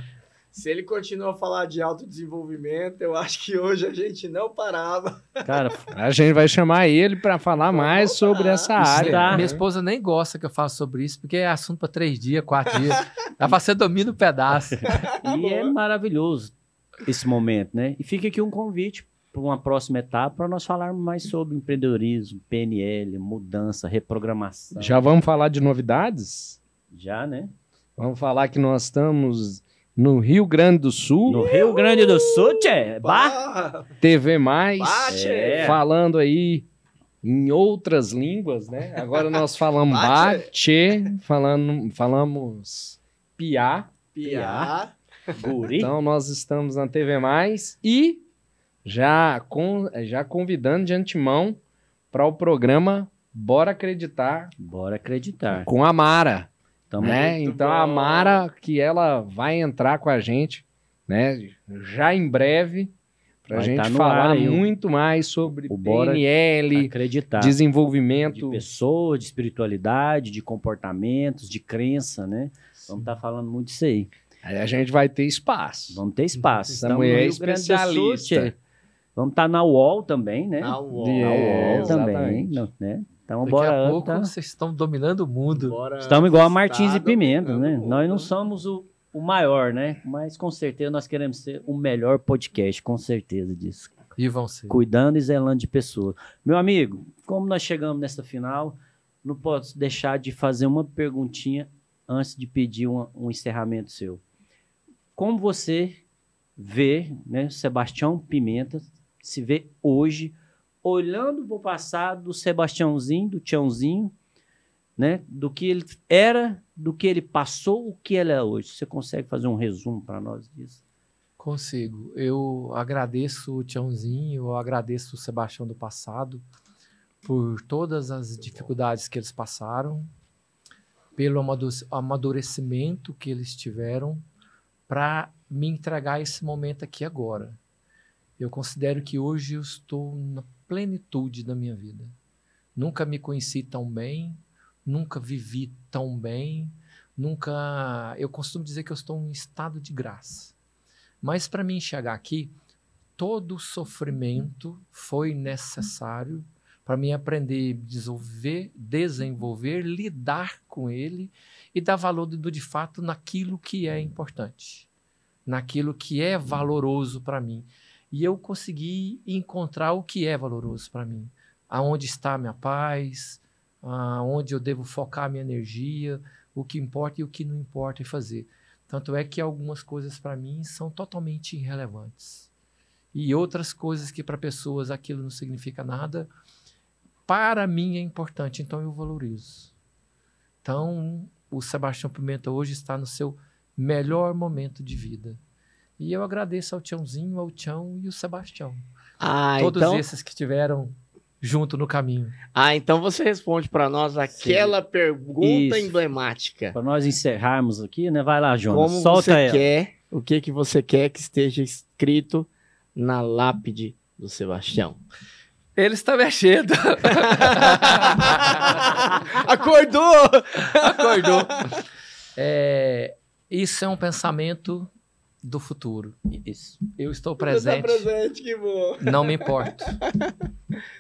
Se ele continua a falar de autodesenvolvimento, eu acho que hoje a gente não parava. Cara, a gente vai chamar ele para falar mais sobre essa área. Tá. Minha esposa nem gosta que eu fale sobre isso, porque é assunto para 3 dias, 4 dias. Ela fala, você domina o pedaço. E é maravilhoso esse momento, né? E fica aqui um convite para uma próxima etapa para nós falarmos mais sobre empreendedorismo, PNL, mudança, reprogramação. Já vamos falar de novidades? Já, né? Vamos falar que nós estamos no Rio Grande do Sul. No Rio Grande do Sul, tchê. TV Mais, falando aí em outras línguas, né? Agora nós falamos falamos piá. Guri. Então nós estamos na TV Mais e já convidando de antemão para o programa Bora Acreditar. Bora Acreditar. Com a Mara. Né? Então bom. a Mara, que ela vai entrar com a gente, né? Já em breve, para a gente falar muito mais sobre o PNL, acreditar. Desenvolvimento de pessoas, de espiritualidade, de comportamentos, de crença, né? Vamos estar falando muito disso aí. Aí a gente vai ter espaço. Vamos ter espaço. Essa mulher é especialista. Vamos estar na UOL também, né? Na UOL, na UOL também, exatamente. né? Então, Daqui bora a pouco vocês estão dominando o mundo. Estamos igual a Martins e Pimenta, né? Nós não somos o maior, né? Mas com certeza nós queremos ser o melhor podcast, com certeza disso. E vão ser. Cuidando e zelando de pessoas. Meu amigo, como nós chegamos nessa final, não posso deixar de fazer uma perguntinha antes de pedir um encerramento seu. Como você vê, né, Sebastião Pimenta, se vê hoje, olhando para o passado do Sebastiãozinho, do Tchãozinho, né? Do que ele era, do que ele passou, o que ele é hoje. Você consegue fazer um resumo para nós disso? Consigo. Eu agradeço o Tchãozinho, eu agradeço o Sebastião do passado por todas as dificuldades que eles passaram, pelo amadurecimento que eles tiveram para me entregar esse momento aqui agora. Eu considero que hoje eu estou na plenitude da minha vida. Nunca me conheci tão bem, nunca vivi tão bem, eu costumo dizer que eu estou em estado de graça. Mas para mim chegar aqui, todo sofrimento foi necessário para mim aprender, desenvolver, lidar com ele e dar valor de fato naquilo que é importante, naquilo que é valoroso para mim. E eu consegui encontrar o que é valoroso para mim, aonde está a minha paz, aonde eu devo focar a minha energia, o que importa e o que não importa e fazer. Tanto é que algumas coisas para mim são totalmente irrelevantes. E outras coisas que para pessoas aquilo não significa nada, para mim é importante, então eu valorizo. Então, o Sebastião Pimenta hoje está no seu melhor momento de vida. E eu agradeço ao Tiãozinho, ao Tião e ao Sebastião. Todos esses que tiveram junto no caminho. Então você responde para nós aquela pergunta emblemática. Para nós encerrarmos aqui, né? Vai lá, Jonas. Como solta você ela. quer, o que você quer que esteja escrito na lápide do Sebastião? Ele está mexendo. Acordou! Acordou. Isso é um pensamento do futuro. Isso. Eu estou presente. Você está presente, que bom. Não me importo.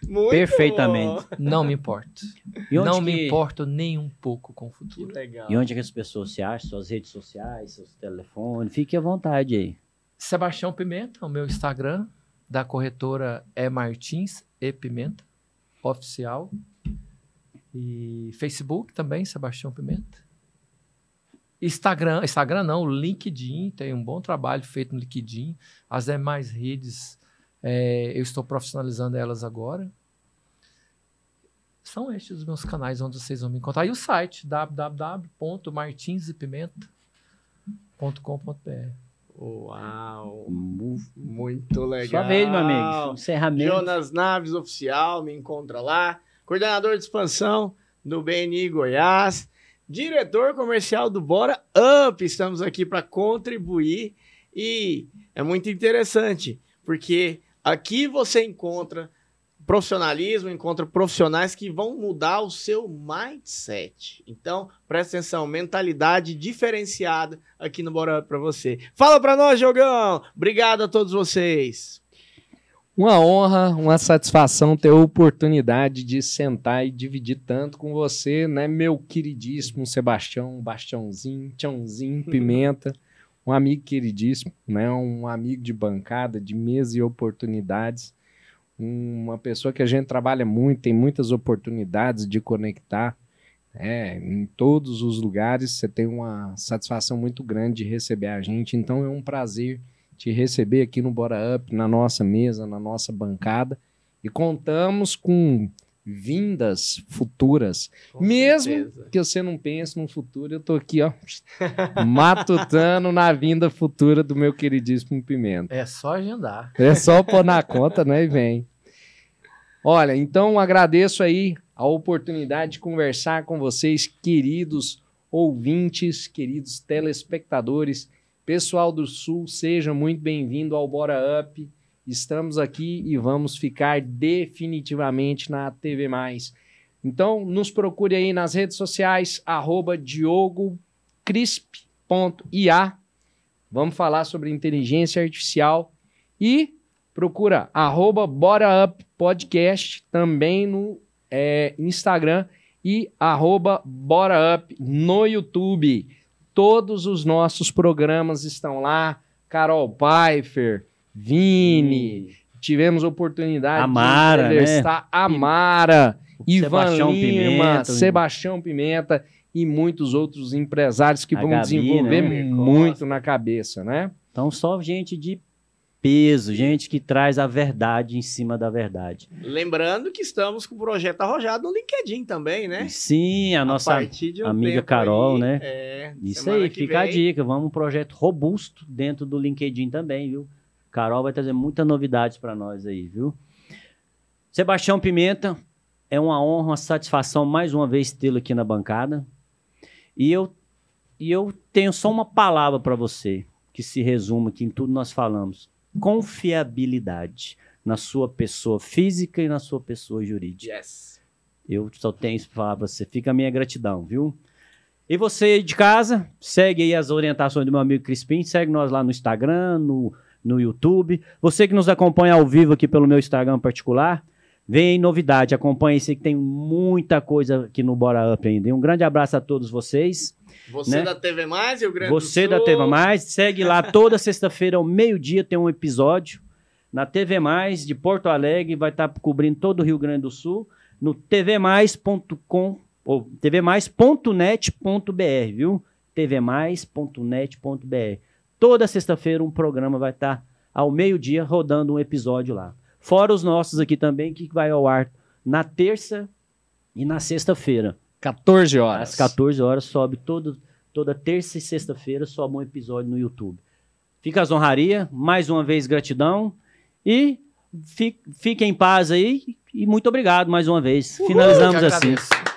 Muito Perfeitamente. bom. Não me importo. Não me importo nem um pouco com o futuro. Que legal. E onde é que as pessoas se acham? Suas redes sociais, seus telefones? Fique à vontade aí. Sebastião Pimenta, o meu Instagram, da corretora Martins e Pimenta, oficial. E Facebook também, Sebastião Pimenta. Instagram não, o LinkedIn, tem um bom trabalho feito no LinkedIn. As demais redes, eu estou profissionalizando elas agora. São estes os meus canais onde vocês vão me encontrar. E o site, www.martinsepimenta.com.br. Uau! Muito legal. Sua vez, meu amigo. Encerramento. Jonas Naves Oficial, me encontra lá. Coordenador de expansão do BNI Goiás. Diretor comercial do Bora Up. Estamos aqui para contribuir. E é muito interessante, porque aqui você encontra profissionalismo, encontra profissionais que vão mudar o seu mindset. Então, presta atenção, mentalidade diferenciada aqui no Bora Up para você. Fala para nós, Jogão! Obrigado a todos vocês. Uma honra, uma satisfação ter a oportunidade de sentar e dividir tanto com você, né, meu queridíssimo Sebastião, Bastiãozinho, Tiãozinho, Pimenta, um amigo queridíssimo, né, um amigo de bancada, de mesa e oportunidades, uma pessoa que a gente trabalha muito, tem muitas oportunidades de conectar, em todos os lugares. Você tem uma satisfação muito grande de receber a gente, então é um prazer te receber aqui no Bora Up, na nossa mesa, na nossa bancada, e contamos com vindas futuras. Mesmo certeza. Que você não pense no futuro, eu tô aqui, matutando na vinda futura do meu queridíssimo Pimenta. É só agendar. É só pôr na conta, né, e vem. Olha, então agradeço aí a oportunidade de conversar com vocês, queridos ouvintes, queridos telespectadores. Pessoal do Sul, seja muito bem-vindo ao Bora Up. Estamos aqui e vamos ficar definitivamente na TV+. Então, nos procure aí nas redes sociais, @diogocrisp.ia. Vamos falar sobre inteligência artificial. E procura @Bora Up Podcast também no Instagram e @Bora Up no YouTube. Todos os nossos programas estão lá. Carol Pfeiffer, Vini, tivemos oportunidade Amara, de entrevistar Amara, Ivan Sebastião Lima, Pimenta, Sebastião Pimenta e muitos outros empresários que vão Gabi, desenvolver né? muito na cabeça, né? Então, só gente de peso, gente que traz a verdade em cima da verdade. Lembrando que estamos com o Projeto Arrojado no LinkedIn também, né? Sim, a nossa amiga Carol, aí, né? Isso aí, fica a dica. Vamos um projeto robusto dentro do LinkedIn também, viu? Carol vai trazer muitas novidades para nós aí, viu? Sebastião Pimenta, é uma honra, uma satisfação mais uma vez tê-lo aqui na bancada. E eu tenho só uma palavra para você, que se resume aqui em tudo nós falamos. Confiabilidade na sua pessoa física e na sua pessoa jurídica. Yes. Eu só tenho isso para falar para você. Fica a minha gratidão, viu? E você de casa, segue aí as orientações do meu amigo Crispim, segue nós lá no Instagram, no no YouTube. Você que nos acompanha ao vivo aqui pelo meu Instagram particular, vem aí novidade, acompanhe isso aí que tem muita coisa aqui no Bora Up ainda. E um grande abraço a todos vocês. Você né? da TV Mais, Rio Grande do Sul. Você da TV Mais, segue lá toda sexta-feira ao meio-dia tem um episódio na TV Mais de Porto Alegre, vai estar cobrindo todo o Rio Grande do Sul, no tvmais.com ou tvmais.net.br, viu? tvmais.net.br. Toda sexta-feira um programa vai estar ao meio-dia rodando um episódio lá. Fora os nossos aqui também, que vai ao ar na terça e na sexta-feira. 14 horas. Às 14 horas sobe toda terça e sexta-feira sobe um episódio no YouTube. Fica as honrarias, mais uma vez gratidão e fiquem em paz aí e muito obrigado mais uma vez. Finalizamos assim. Agradeço.